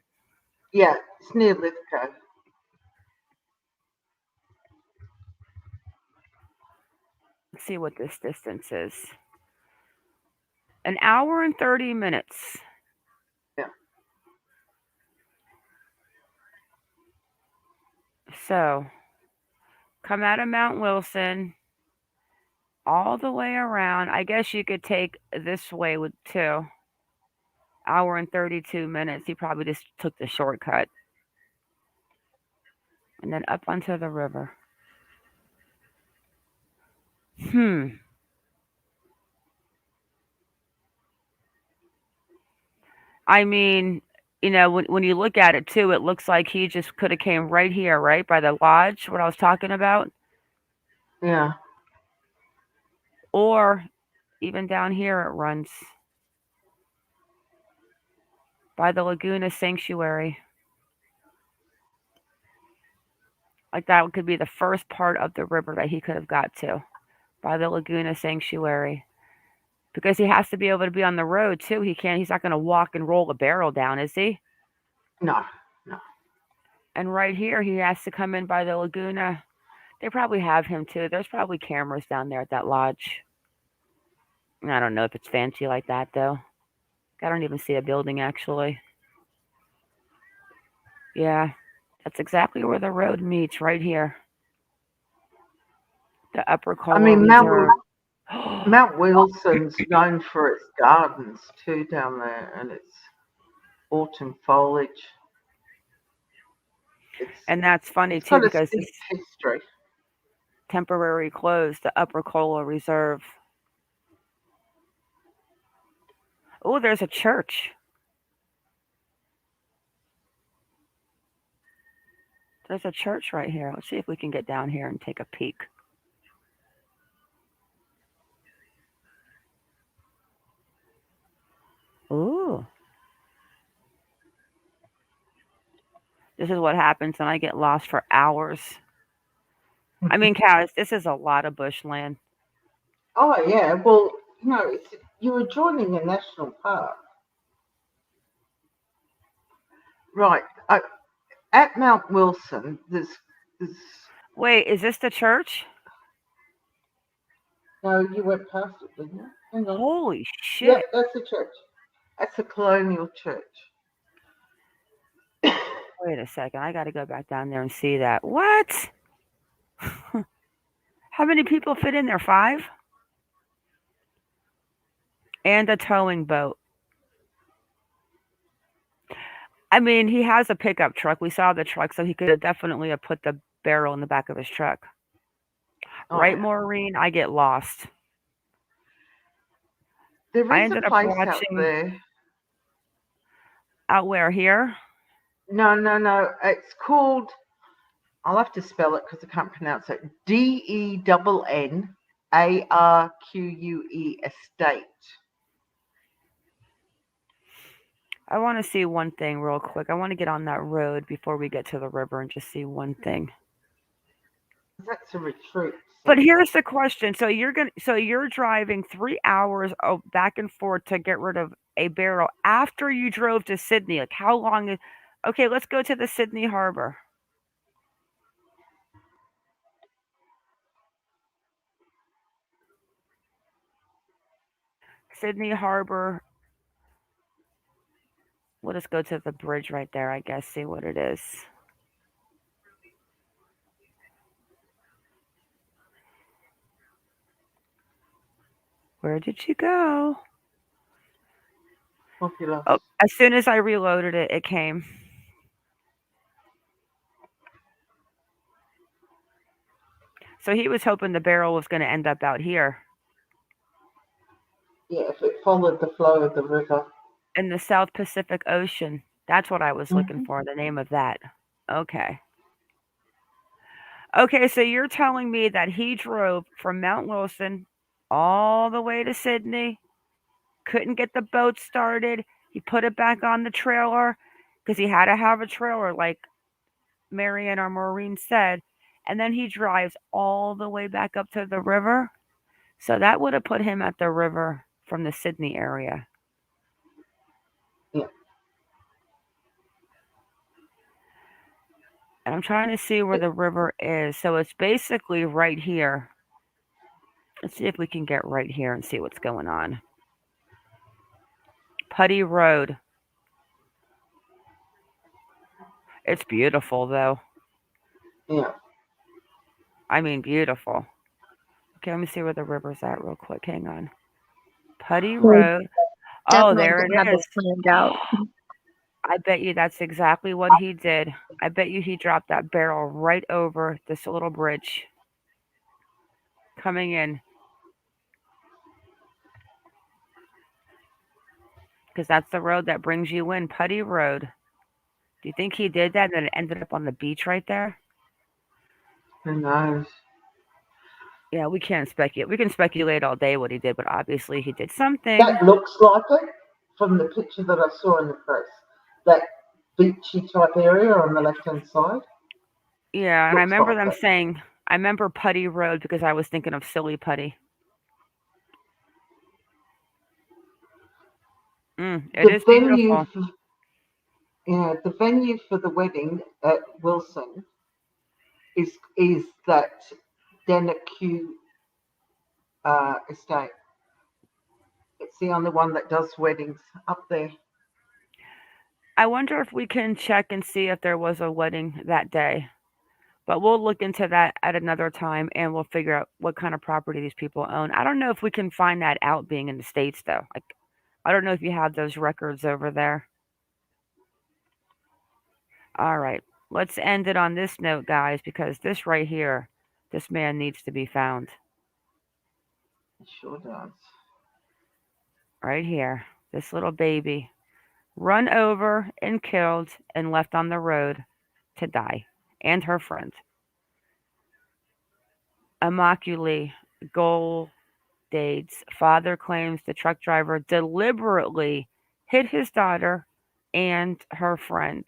Yeah, it's near Lithgow. Let's see what this distance is. An hour and 30 minutes. Yeah. So come out of Mount Wilson all the way around. I guess you could take this way with 2 hour and 32 minutes. He probably just took the shortcut and then up onto the river. I mean, when you look at it too, it looks like he just could have came right here, right by the lodge, what I was talking about, Yeah. or even down here it runs by the Laguna Sanctuary. Like that could be the first part of the river that he could have got to by the Laguna Sanctuary. Because he has to be able to be on the road too. He's not going to walk and roll a barrel down, is he? No. No. And right here, he has to come in by the Laguna. They probably have him too. There's probably cameras down there at that lodge. I don't know if it's fancy like that though. I don't even see a building actually. Yeah, that's exactly where the road meets right here. The Upper I Colo mean, Reserve. Mount Wilson's known for its gardens too down there, and its autumn foliage. It's And that's funny it's too got a because steep this history. temporary closed, the Upper Colo Reserve. Oh, there's a church. There's a church right here. Let's see if we can get down here and take a peek. Ooh. This is what happens when I get lost for hours. I mean, Kaz, this is a lot of bushland. Oh yeah, well, you were joining a national park, right? At Mount Wilson, there's Wait, is this the church? no, you went past it, didn't you? Hang on. Holy Yep, shit. that's the church. That's a colonial church. Wait a second. I got to go back down there and see that. What? How many people fit in there? 5? And a towing boat. I mean, he has a pickup truck. We saw the truck, so he could have definitely have put the barrel in the back of his truck. Oh Right, yeah. Maureen? I get lost. There I is a ended up place out watching there. out where here? No, no, no. It's called. I'll have to spell it because I can't pronounce it. DENNARQUE Estate. I want to see one thing real quick. I want to get on that road before we get to the river and just see one thing. That's a retreat But center. here's the question. So you're driving 3 hours back and forth to get rid of a barrel after you drove to Sydney. Like how long is Okay, let's go to the Sydney Harbor. Sydney Harbor. We'll just go to the bridge right there, I guess, see what it is. Where did you go? Fabulous. Oh, as soon as I reloaded it, it came. So he was hoping the barrel was going to end up out here Yeah, if it followed the flow of the river. in the South Pacific Ocean. That's what I was looking Hmm. for, the name of that. Okay. Okay, so you're telling me that he drove from Mount Wilson all the way to Sydney, couldn't get the boat started. He put it back on the trailer because he had to have a trailer, like Marianne or Maureen said. And then he drives all the way back up to the river. So that would have put him at the river from the Sydney area. Yeah. And I'm trying to see where the river is. So it's basically right here. Let's see if we can get right here and see what's going on. Putty Road. It's beautiful though. Yeah. I mean, beautiful. Okay, let me see where the river's at real quick. Hang on. Putty They Road. Oh, definitely there didn't it have this is. planned out. I bet you that's exactly what he did. I bet you he dropped that barrel right over this little bridge coming in. because that's the road that brings you in, Putty Road. Do you think he did that and then it ended up on the beach right there? Who knows? Yeah, we can't speculate. We can speculate all day what he did, but obviously he did something. That looks like it from the picture that I saw in the press. That beachy type area on the left hand side Yeah, and I looks remember like them it. saying, I remember Putty Road because I was thinking of Silly Putty. It The is venue, beautiful. for, the venue for the wedding at Wilson is that Denneque estate. It's the only one that does weddings up there. I wonder if we can check and see if there was a wedding that day. But we'll look into that at another time and we'll figure out what kind of property these people own. I don't know if we can find that out being in the States, though. Like, I don't know if you have those records over there. All right. Let's end it on this note, guys, because this right here, this man needs to be found. It sure does. Right here. This little baby. Run over and killed and left on the road to die. And her friend. Immaculate Gold Dade's father claims the truck driver deliberately hit his daughter and her friend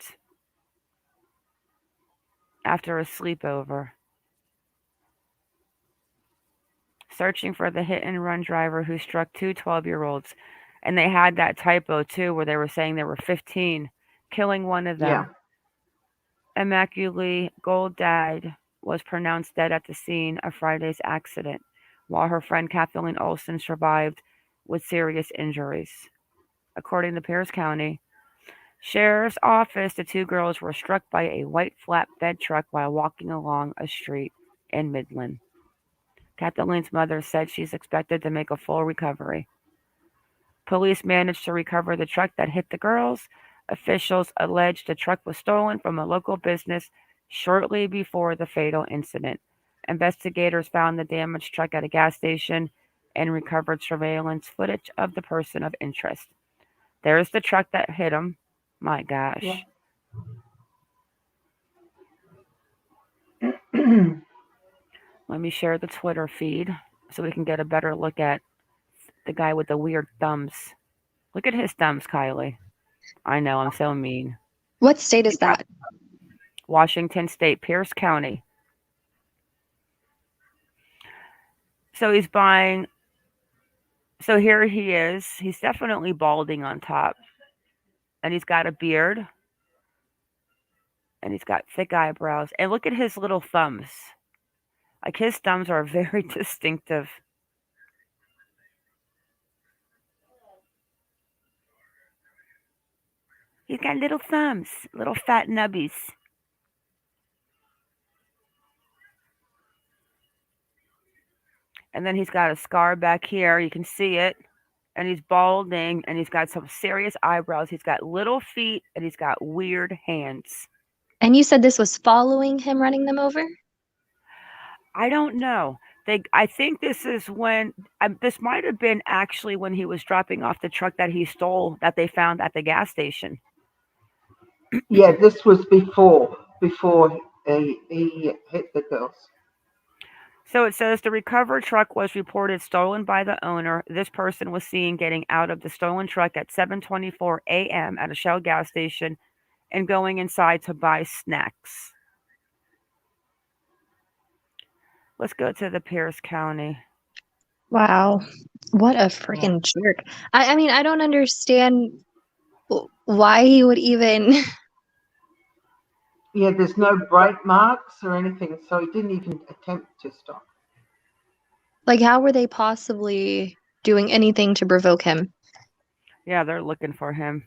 after a sleepover, searching for the hit and run driver who struck two 12-year-olds. And they had that typo too, where they were saying they were 15, killing one of Yeah. them. Immaculate Gold Dad was pronounced dead at the scene of Friday's accident, while her friend Kathleen Olson survived with serious injuries. According to Pierce County Sheriff's Office, the two girls were struck by a white flatbed truck while walking along a street in Midland. Kathleen's mother said she's expected to make a full recovery. Police managed to recover the truck that hit the girls. Officials alleged the truck was stolen from a local business shortly before the fatal incident. Investigators found the damaged truck at a gas station and recovered surveillance footage of the person of interest. There's the truck that hit him. My gosh. Yeah. Let me share the Twitter feed so we can get a better look at the guy with the weird thumbs. Look at his thumbs, Kylie. I know, I'm so mean. What state is that? Washington State, Pierce County. So he's buying. So here he is. He's definitely balding on top. And he's got a beard. And he's got thick eyebrows. And look at his little thumbs. Like his thumbs are very distinctive. He's got little thumbs, little fat nubbies. And then he's got a scar back here. You can see it. And he's balding and he's got some serious eyebrows. He's got little feet and he's got weird hands. And you said this was following him running them over? I don't know. I think this is when this might have been actually when he was dropping off the truck that he stole that they found at the gas station. Yeah, this was before he hit the girls. So it says the recovered truck was reported stolen by the owner. This person was seen getting out of the stolen truck at 7:24 a.m. at a Shell gas station and going inside to buy snacks. Let's go to the Pierce County. Wow. What a freaking jerk. I mean, I don't understand why he would even. Yeah, there's no brake marks or anything, so he didn't even attempt to stop. Like, how were they possibly doing anything to provoke him? Yeah, they're looking for him.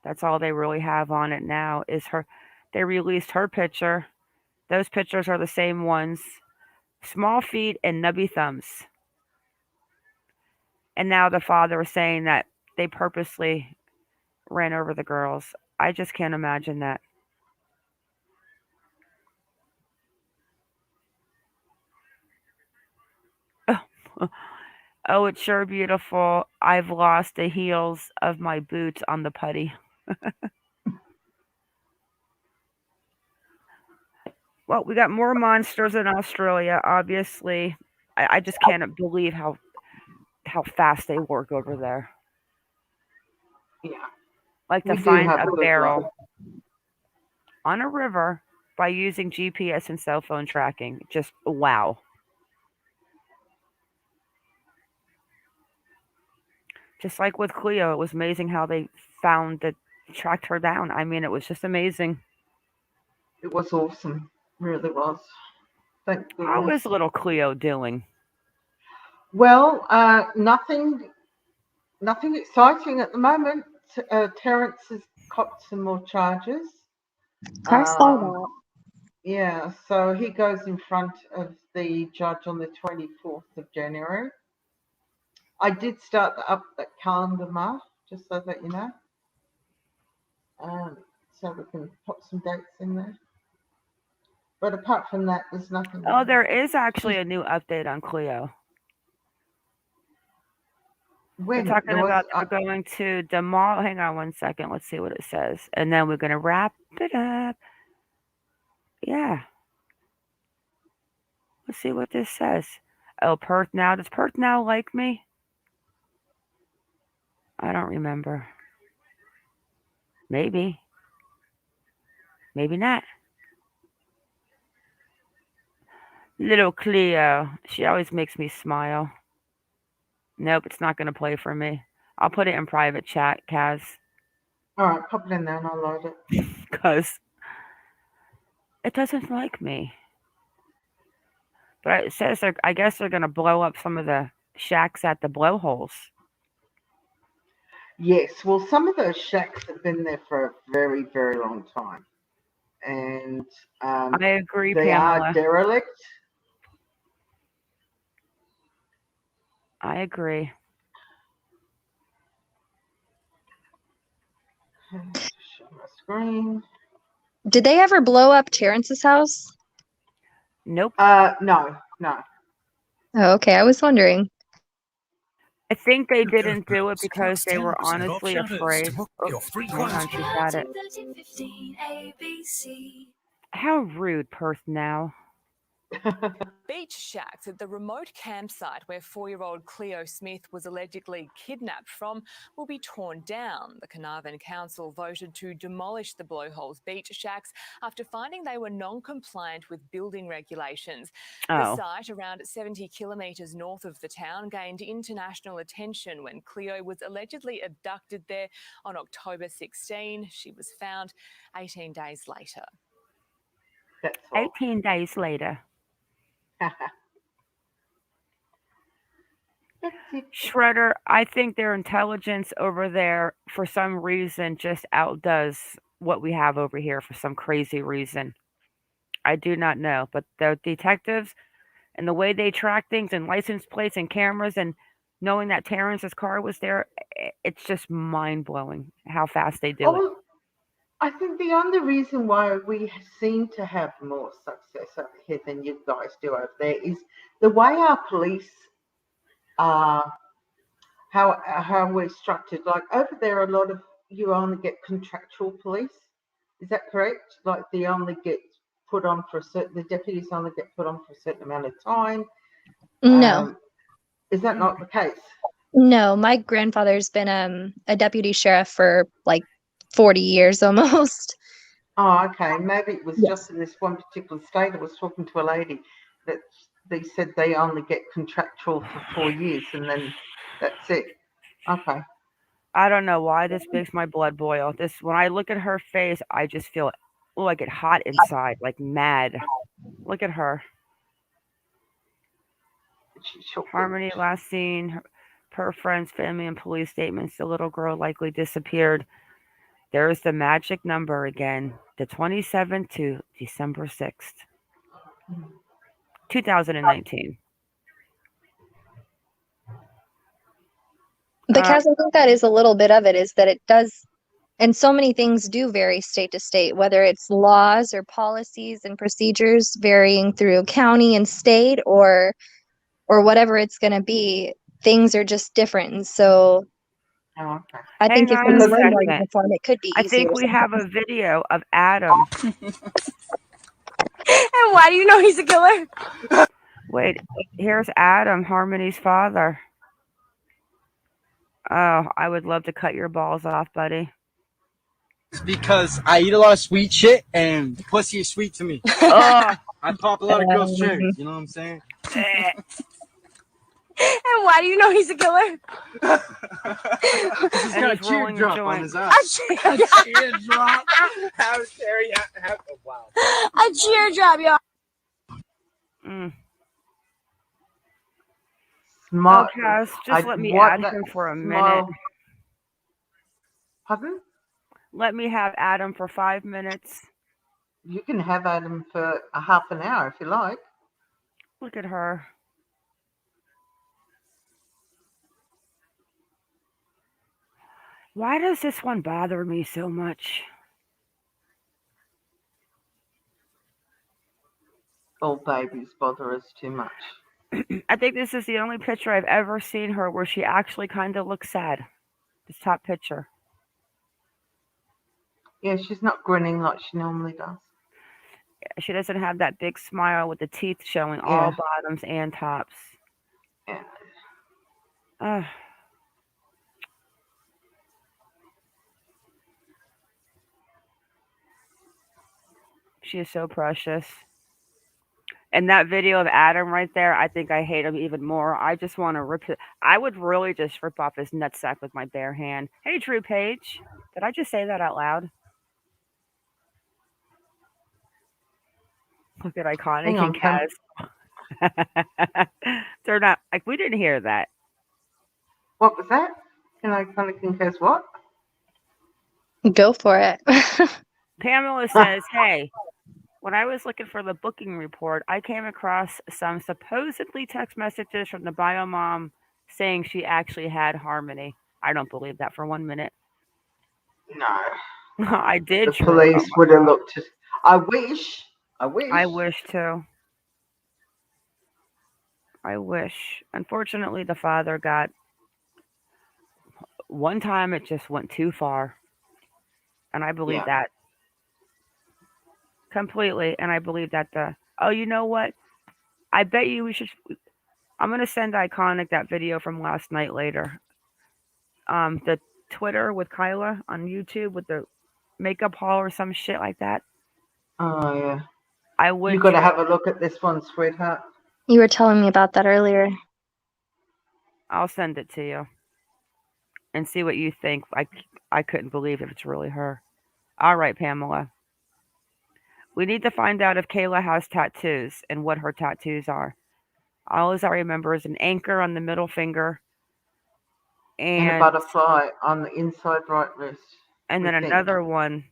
That's all they really have on it now is her. They released her picture. Those pictures are the same ones. Small feet and nubby thumbs. And now the father is saying that they purposely ran over the girls. I just can't imagine that. Oh, Oh, it's sure beautiful. I've lost the heels of my boots on the putty. Well, we got more monsters in Australia, obviously. I just can't believe how fast they work over there. Yeah, Like to we do find have a good luck. barrel on a river by using GPS and cell phone tracking. Just wow. Just like with Cleo, it was amazing how they found that tracked her down. I mean, it was just amazing. It was awesome, really was. Thank How goodness. is little Cleo doing? Well, nothing exciting at the moment. Terence has copped some more charges. I saw Um, that. yeah, so he goes in front of the judge on the 24th of January. I did start up that calendar, Mark, just so that you know. So we can put some dates in there. But apart from that, there's nothing. Oh, there is actually She's a new update on Cleo. They're when there talking was. about they're going to demolish. Hang on one second. Let's see what it says. And then we're going to wrap it up. Yeah. Let's see what this says. Oh, Perth now. Does Perth now like me? I don't remember. Maybe. Maybe not. Little Cleo. She always makes me smile. Nope, it's not going to play for me. I'll put it in private chat, Kaz. All right, pop it in there and I'll load it. Because it doesn't like me. But it says I guess they're going to blow up some of the shacks at the blowholes. Yes, well, some of those shacks have been there for a very, very long time. And I agree, they are Pamela. derelict. I agree. Okay, share my screen. Did they ever blow up Terrence's house? Nope. No. Oh, okay. I was wondering. I think they didn't do it because they were honestly afraid. Oh, hang on, she's got it. How rude, Perth now. Beach shacks at the remote campsite where 4-year-old Cleo Smith was allegedly kidnapped from will be torn down. The Carnarvon Council voted to demolish the Blowholes beach shacks after finding they were non-compliant with building regulations. The site, around 70 kilometres north of the town, gained international attention when Cleo was allegedly abducted there on October 16. She was found 18 days later. That's all. 18 days later. That's it. Shredder, I think their intelligence over there, for some reason, just outdoes what we have over here for some crazy reason. I do not know. But the detectives and the way they track things and license plates and cameras and knowing that Terrence's car was there, it's just mind blowing how fast they do it. I think the only reason why we seem to have more success over here than you guys do over there is the way our police are, how we're structured. Like over there, a lot of you only get contractual police. Is that correct? Like they only get put on for the deputies only get put on for a certain amount of time. No. Is that not the case? No, my grandfather's been a deputy sheriff for like 40 years almost. Oh, okay. Maybe it was Yes. just in this one particular state. I was talking to a lady that they said they only get contractual for 4 years and then that's it. Okay. I don't know why this makes my blood boil. This when I look at her face, I just feel I get hot inside, like mad. Look at her. Harmony last seen per friends, family, and police statements. The little girl likely disappeared. There's the magic number again. The 27th to December 6th, 2019. Because I think that is a little bit of it, is that it does, and so many things do vary state to state, whether it's laws or policies and procedures varying through county and state or whatever it's going to be. things are just different. And so Oh, okay. I think Hang if on things a were more second. uniform, it could be I easier think we have a sometimes. video of Adam. And why do you know he's a killer? Wait, here's Adam, Harmony's father. Oh, I would love to cut your balls off, buddy. Because I eat a lot of sweet shit and the pussy is sweet to me. Oh, I pop a lot of girls' Um, cherries, you know what I'm saying? And why do you know he's a killer? He's And got a he's rolling a teardrop joint. on his eye. A teardrop? How cherry? Wow. A teardrop, y'all. Mm. Smile. Oh, Cass, just let me what add that him for a smile. minute. Pardon? Let me have Adam for 5 minutes. You can have Adam for a half an hour if you like. Look at her. Why does this one bother me so much? All babies bother us too much. I think this is the only picture I've ever seen her where she actually kind of looks sad. This top picture. Yeah, she's not grinning like she normally does. She doesn't have that big smile with the teeth showing all bottoms and tops. Yeah. Ugh. She is so precious. And that video of Adam right there, I think I hate him even more. I just want to rip it. I would really just rip off his nutsack with my bare hand. Hey, Drew Page. Did I just say that out loud? Look at Iconic Hang and on, Pam. Kaz. They're not, like, we didn't hear that. What was that? Can I kind of confess what? Go for it. Pamela says, hey, when I was looking for the booking report, I came across some supposedly text messages from the bio mom saying she actually had Harmony. I don't believe that for 1 minute. No. I did. The Drew. police Oh would have looked at. I wish. I wish too. I wish. Unfortunately, the father got. One time it just went too far. And I believe that completely. And I believe that you know what? I bet you we should. I'm going to send Iconic that video from last night later. The Twitter with Kyla on YouTube with the makeup haul or some shit like that. Oh, yeah. I would. You got to have a look at this one, sweetheart. You were telling me about that earlier. I'll send it to you and see what you think. I couldn't believe if it's really her. All right, Pamela. We need to find out if Kayla has tattoos and what her tattoos are. All I remember is an anchor on the middle finger And a butterfly on the inside right wrist. And then another one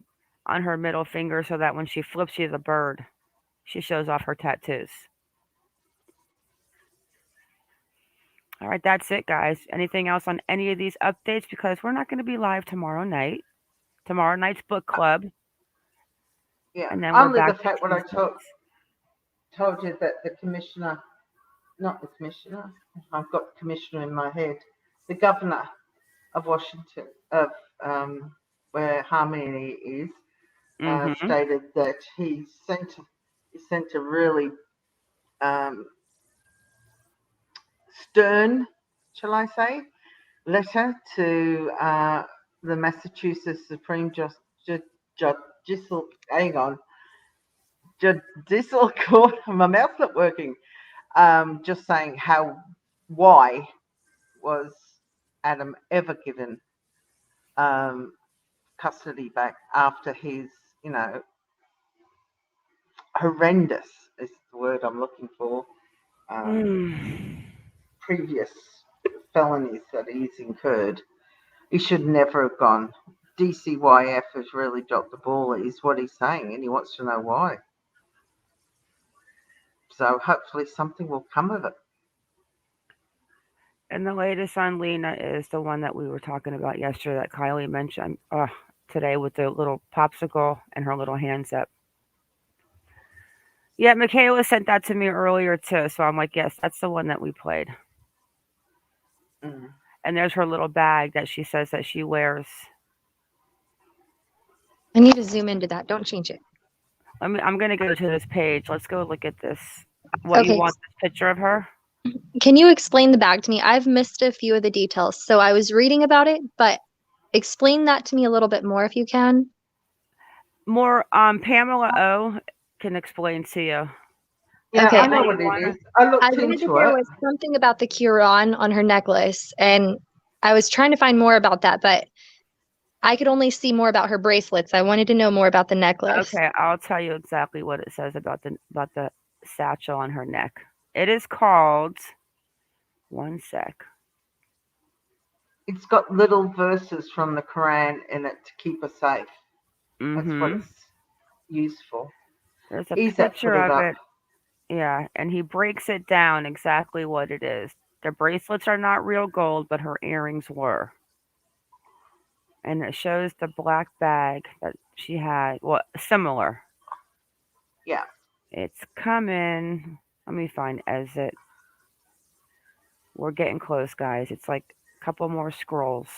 on her middle finger so that when she flips you the bird, she shows off her tattoos. All right, that's it, guys. Anything else on any of these updates? Because we're not going to be live tomorrow night. Tomorrow night's book club. Yeah, and then we're only back the fact what I told you that the commissioner, not the commissioner, I've got commissioner in my head, the governor of Washington, of where Harmony is, stated that he sent a really stern, shall I say, letter to the Massachusetts Supreme Judicial, Judicial Court. My mouth's not working. Just saying why was Adam ever given custody back after his, horrendous is the word I'm looking for, previous felonies that he's incurred. He should never have gone. DCYF has really dropped the ball, is what he's saying, and he wants to know why. So hopefully something will come of it. And the latest on Lena is the one that we were talking about yesterday that Kylie mentioned today with the little popsicle and her little hands up. Yeah, Michaela sent that to me earlier too, so I'm like, yes, that's the one that we played. Mm. And there's her little bag that she says that she wears. I need to zoom into that. Don't change it. I'm gonna go to this page. Let's go look at this. What you Okay. want this picture of her? Can you explain the bag to me? I've missed a few of the details. So I was reading about it, but explain that to me a little bit more if you can. More Pamela O can explain to you. Yeah, Okay. I And then know you what it wanna is. I I looked read that into there it. was something about the Quran on her necklace, and I was trying to find more about that, but I could only see more about her bracelets. I wanted to know more about the necklace. Okay, I'll tell you exactly what it says about the satchel on her neck. It is called one sec. It's got little verses from the Quran in it to keep us safe. That's what Mm-hmm. it's used for. There's a Isaac put picture it of up. it. Yeah, and he breaks it down exactly what it is. The bracelets are not real gold, but her earrings were. And it shows the black bag that she had. Well, similar. Yeah. It's coming. Let me find exit. We're getting close, guys. It's like a couple more scrolls.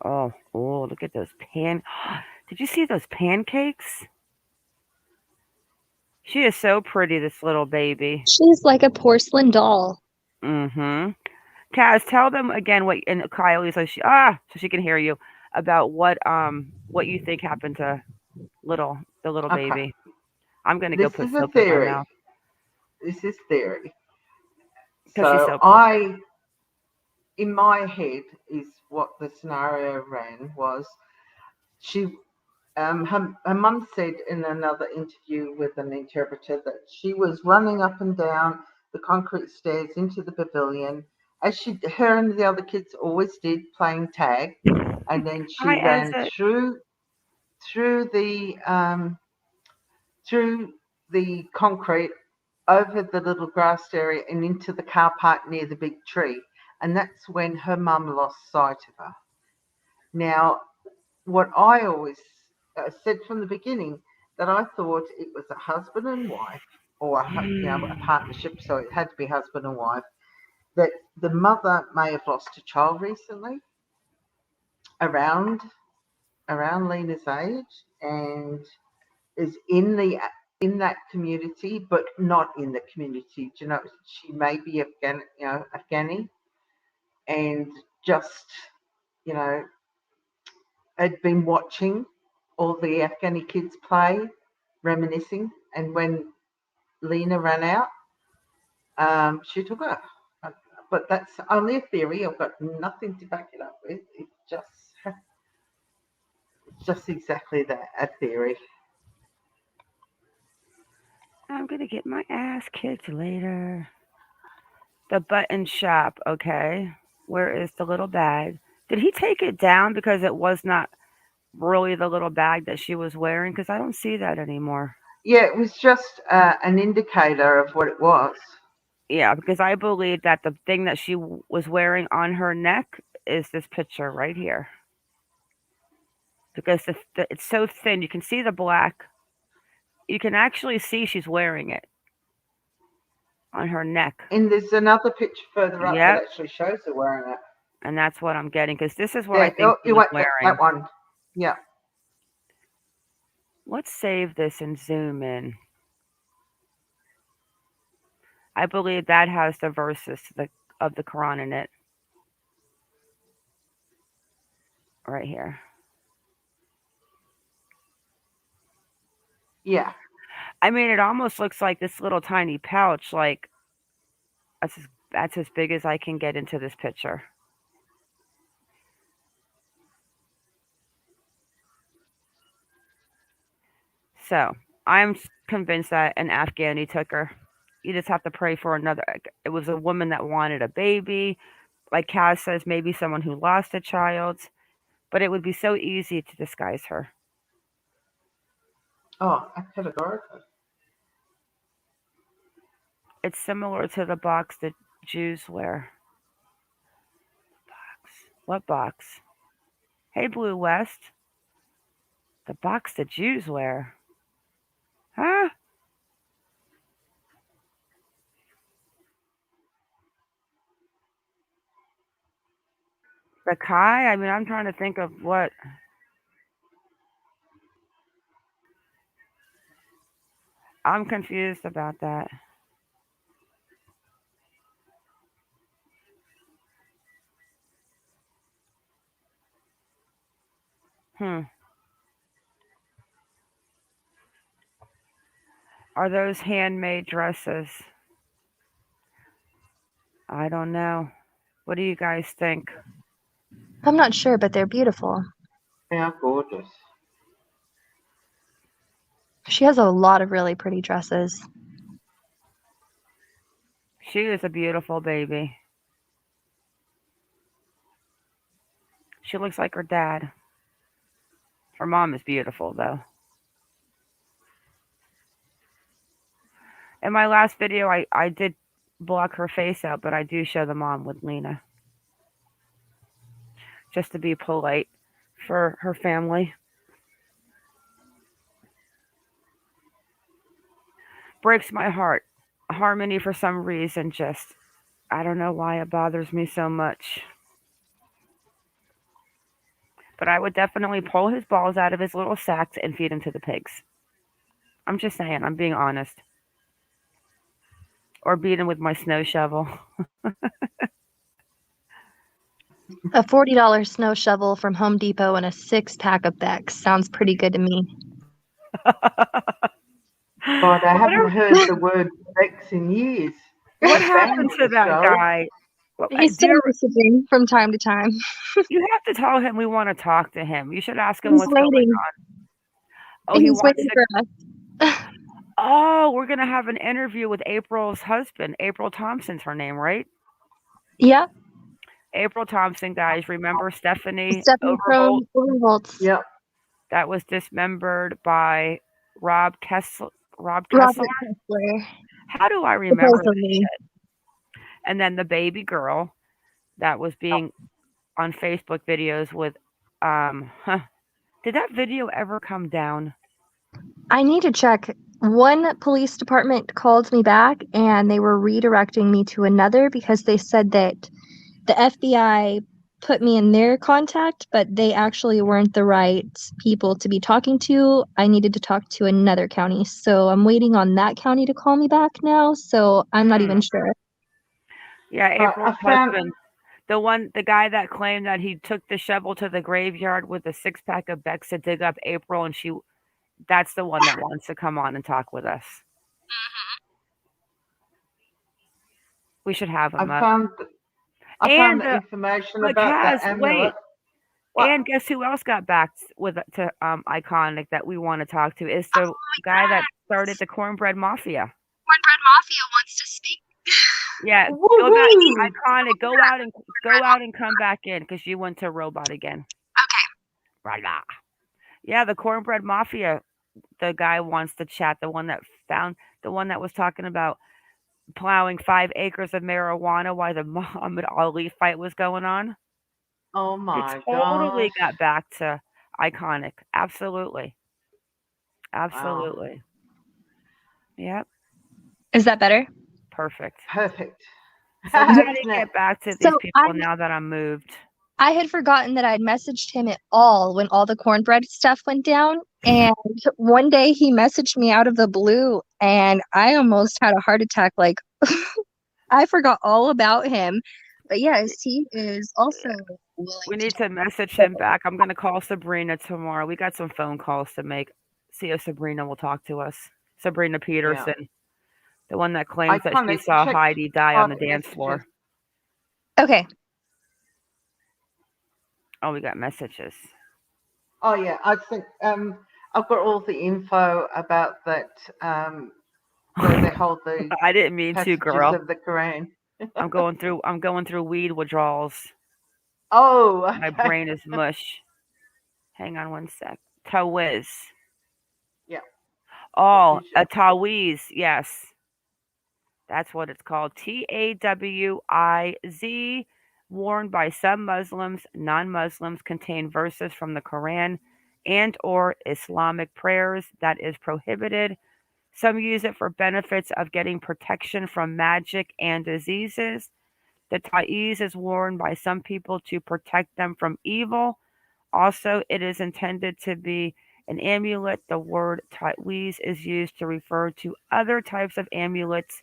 Oh, look at those pan. Did you see those pancakes? She is so pretty, this little baby. She's like a porcelain doll. Mm-hmm. Kaz, tell them again what and Kylie so she can hear you about what you think happened to the little Okay. baby. I'm gonna go This put is a soap in my theory. mouth This is theory. because she's So so perfect. in my head, is what the scenario ran was she her mum said in another interview with an interpreter that she was running up and down the concrete stairs into the pavilion, as her and the other kids always did, playing tag, and then she Hi, ran exit. through the through the concrete, over the little grass area and into the car park near the big tree, and that's when her mum lost sight of her. Now, what I always said from the beginning, that I thought it was a husband and wife, or a partnership, so it had to be husband and wife. That the mother may have lost a child recently, around Lena's age, and is in that community, but not in the community. You know, she may be Afghani, and just you know had been watching all the Afghani kids play, reminiscing, and when Lena ran out, she took her. Uh, But that's only a theory. I've got nothing to back it up with. It's just exactly that, a theory. I'm gonna get my ass kicked later. The button shop. Okay, where is the little bag? Did he take it down because it was not really the little bag that she was wearing? Because I don't see that anymore. Yeah, it was just an indicator of what it was. Yeah, because I believe that the thing that she was wearing on her neck is this picture right here. Because it's so thin, you can see the black. You can actually see she's wearing it on her neck. And there's another picture further up that Yep, actually shows her wearing it. and that's what I'm getting. Because this is what I Yeah, think she you was want wearing. that one. Yeah. Let's save this and zoom in. I believe that has the verses of the Quran in it right here. Yeah. I mean, it almost looks like this little tiny pouch. Like that's as big as I can get into this picture. So I'm convinced that an Afghani took her. You just have to pray for another. It was a woman that wanted a baby. Like Kaz says, maybe someone who lost a child. But it would be so easy to disguise her. Oh, categorically. It's similar to the box that Jews wear. What box? Hey, Blue West. The box that Jews wear. Huh? The Kai? I mean, I'm trying to think of what. I'm confused about that. Hmm. Are those handmade dresses? I don't know. What do you guys think? I'm not sure, but they're beautiful. Yeah, gorgeous. She has a lot of really pretty dresses. She is a beautiful baby. She looks like her dad. Her mom is beautiful, though. In my last video, I did block her face out, but I do show the mom with Lena. Just to be polite for her family. Breaks my heart. Harmony, for some reason, just, I don't know why it bothers me so much. But I would definitely pull his balls out of his little sacks and feed him to the pigs. I'm just saying, I'm being honest. Or beat him with my snow shovel. A $40 snow shovel from Home Depot and a 6-pack of Bex sounds pretty good to me. God, I haven't Whatever. heard the word sex in years. What Banned happened to the that show. guy? Well, He's still messaging from time to time. you have to tell him we want to talk to him. You should ask him He's what's going waiting. on. Oh, he He's wants waiting to. for us. Oh, we're gonna have an interview with April's husband. April Thompson's her name, right? Yep. April Thompson, guys. Remember Stephanie Stephanie Overholt? Overholtz. Yep. That was dismembered by Rob Kessler. Robert Kessler. How do I remember that Supposedly. shit? And then the baby girl that was being on Facebook videos with. Did that video ever come down? I need to check. One police department called me back and they were redirecting me to another because they said that the FBI put me in their contact, but they actually weren't the right people to be talking to. I needed to talk to another county. So I'm waiting on that county to call me back now. So I'm not even sure. Yeah, April's I found husband. The guy that claimed that he took the shovel to the graveyard with a 6-pack of Bex to dig up April, and that's the one that wants to come on and talk with us. We should have him up. I found the information about the amulet. And guess who else got back to Iconic that we want to talk to is the guy that started the Cornbread Mafia. Cornbread Mafia wants to speak. Yeah, go back, Iconic. Go out and come back in because you went to Robot again. Okay. Right. Yeah, the Cornbread Mafia. The guy wants to chat. The one that was talking about plowing 5 acres of marijuana while the Muhammad Ali fight was going on. Oh my It totally gosh. got back to Iconic. Absolutely. Wow. Yep. Is that better? Perfect. Perfect. So how do you get back to these people now that I'm moved? I had forgotten that I'd messaged him at all when all the cornbread stuff went down. And one day he messaged me out of the blue and I almost had a heart attack. Like, I forgot all about him. But yes, he is also willing. We need to message him back. I'm going to call Sabrina tomorrow. We got some phone calls to make. See if Sabrina will talk to us. Sabrina Peterson. Yeah. The one that claims that she saw Heidi die on the dance floor. Okay. Oh, we got messages. Oh yeah, I think I've got all the info about that. Where they hold the I didn't mean to, girl. Of the Quran. I'm going through weed withdrawals. Oh, okay. My brain is mush. Hang on one sec. Tawiz. Yeah. Oh, a tawiz. Yes. That's what it's called. Tawiz, worn by some Muslims. Non-Muslims contain verses from the Quran and or Islamic prayers that is prohibited. Some use it for benefits of getting protection from magic and diseases. The taiz is worn by some people to protect them from evil. Also, it is intended to be an amulet. The word taiz is used to refer to other types of amulets.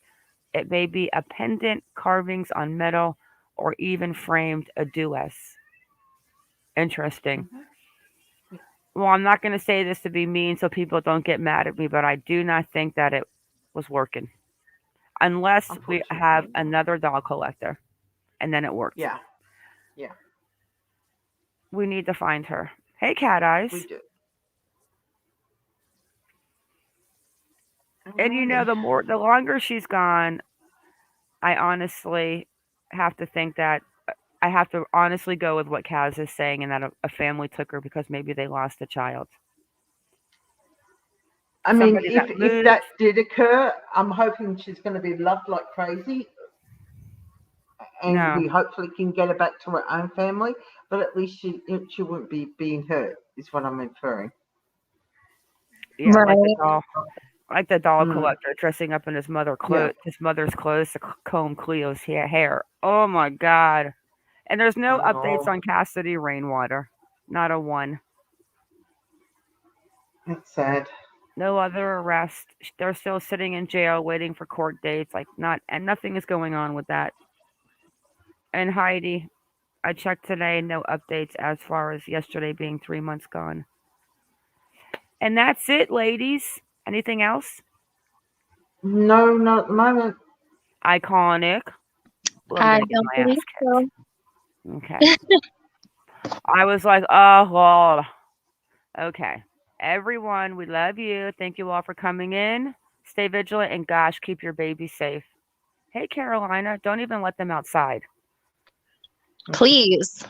It may be a pendant, carvings on metal, or even framed a duess. Interesting. Well, I'm not going to say this to be mean so people don't get mad at me, but I do not think that it was working. Unless we have Unfortunately. another doll collector and then it works. Yeah. Yeah. We need to find her. Hey, Cat Eyes. We do. And you know, Alrighty. the longer she's gone, I honestly have to think that I have to honestly go with what Kaz is saying, and that a family took her because maybe they lost a child. I mean, Somebody that if moved. that did occur, I'm hoping she's going to be loved like crazy, and No, we hopefully can get her back to her own family. But at least she wouldn't be being hurt, is what I'm inferring. yeah, Right. like the doll Mm. collector dressing up in Yeah. his mother's clothes to comb Cleo's hair. Oh my God! And there's no I updates know. on Cassidy Rainwater. Not a one. That's sad. No other arrest. They're still sitting in jail waiting for court dates. And nothing is going on with that. And Heidi, I checked today. No updates as far as yesterday being 3 months gone. And that's it, ladies. Anything else? No, not at the moment. Iconic. Well, I'm I gonna get don't my ass believe so. kicked. Okay. I was like, oh Lord. Okay. Everyone, we love you. Thank you all for coming in. Stay vigilant and gosh, keep your baby safe. Hey Carolina, don't even let them outside. Please.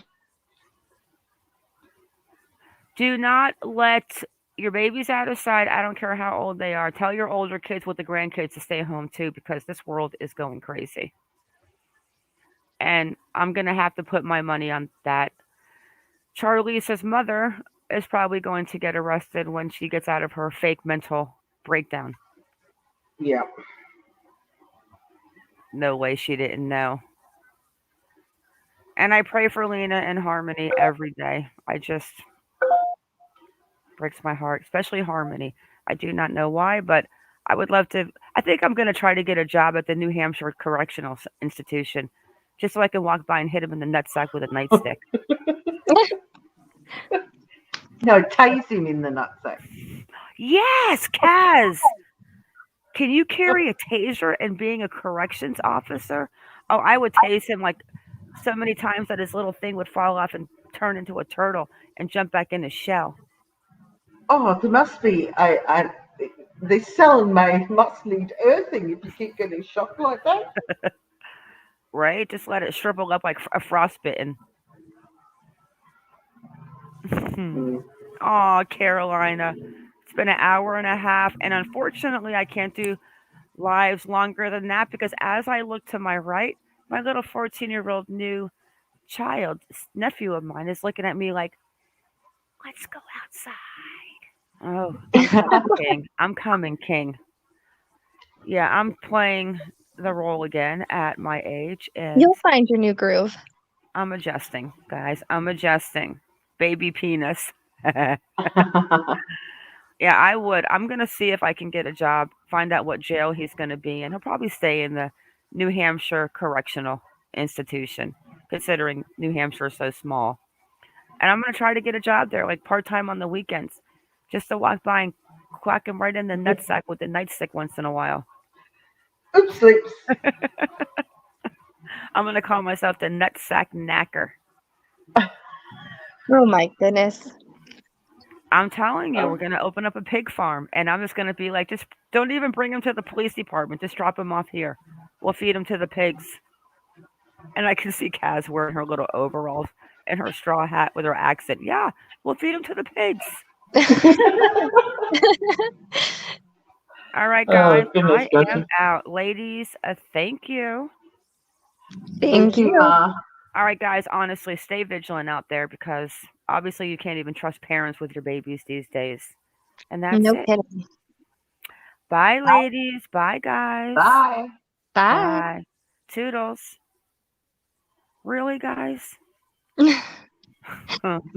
Do not let your babies out of sight. I don't care how old they are. Tell your older kids with the grandkids to stay home too because this world is going crazy. And I'm going to have to put my money on that. Charlise's mother is probably going to get arrested when she gets out of her fake mental breakdown. Yeah. No way she didn't know. And I pray for Lena and Harmony every day. I just breaks my heart, especially Harmony. I do not know why, but I would love to. I think I'm going to try to get a job at the New Hampshire Correctional Institution just so I can walk by and hit him in the nutsack with a nightstick. No, tase him in the nutsack. Yes, Kaz! Can you carry a taser and being a corrections officer? Oh, I would tase him like so many times that his little thing would fall off and turn into a turtle and jump back in his shell. Oh, there must be this cell must need earthing if you keep getting shocked like that. Right? Just let it shrivel up like a frostbitten. Mm. Oh, Carolina. It's been an hour and a half, and unfortunately, I can't do lives longer than that because as I look to my right, my little 14-year-old new child, nephew of mine, is looking at me like, let's go outside. Oh, I'm coming, King. I'm coming, King. Yeah, I'm playing the role again at my age, and You'll find your new groove. I'm adjusting, guys. I'm adjusting. Baby penis. Yeah, I would. I'm gonna see if I can get a job, find out what jail he's gonna be in. He'll probably stay in the New Hampshire Correctional Institution, considering New Hampshire is so small. And I'm gonna try to get a job there, like part time on the weekends, just to walk by and quack him right in the nutsack with the nightstick once in a while. Oops. I'm gonna call myself the nutsack knacker. Oh my goodness. I'm telling you, we're gonna open up a pig farm, and I'm just gonna be like, just don't even bring him to the police department. Just drop him off here. We'll feed him to the pigs. And I can see Kaz wearing her little overalls and her straw hat with her accent. Yeah, we'll feed him to the pigs. All right, guys, Oh, goodness I am gracious. out. Ladies, thank you. Thank you. Ma. All right, guys, honestly, stay vigilant out there because obviously you can't even trust parents with your babies these days. And that's No it. kidding. Bye, ladies. Bye, guys. Bye. Bye. Bye. Toodles. Really, guys? Huh.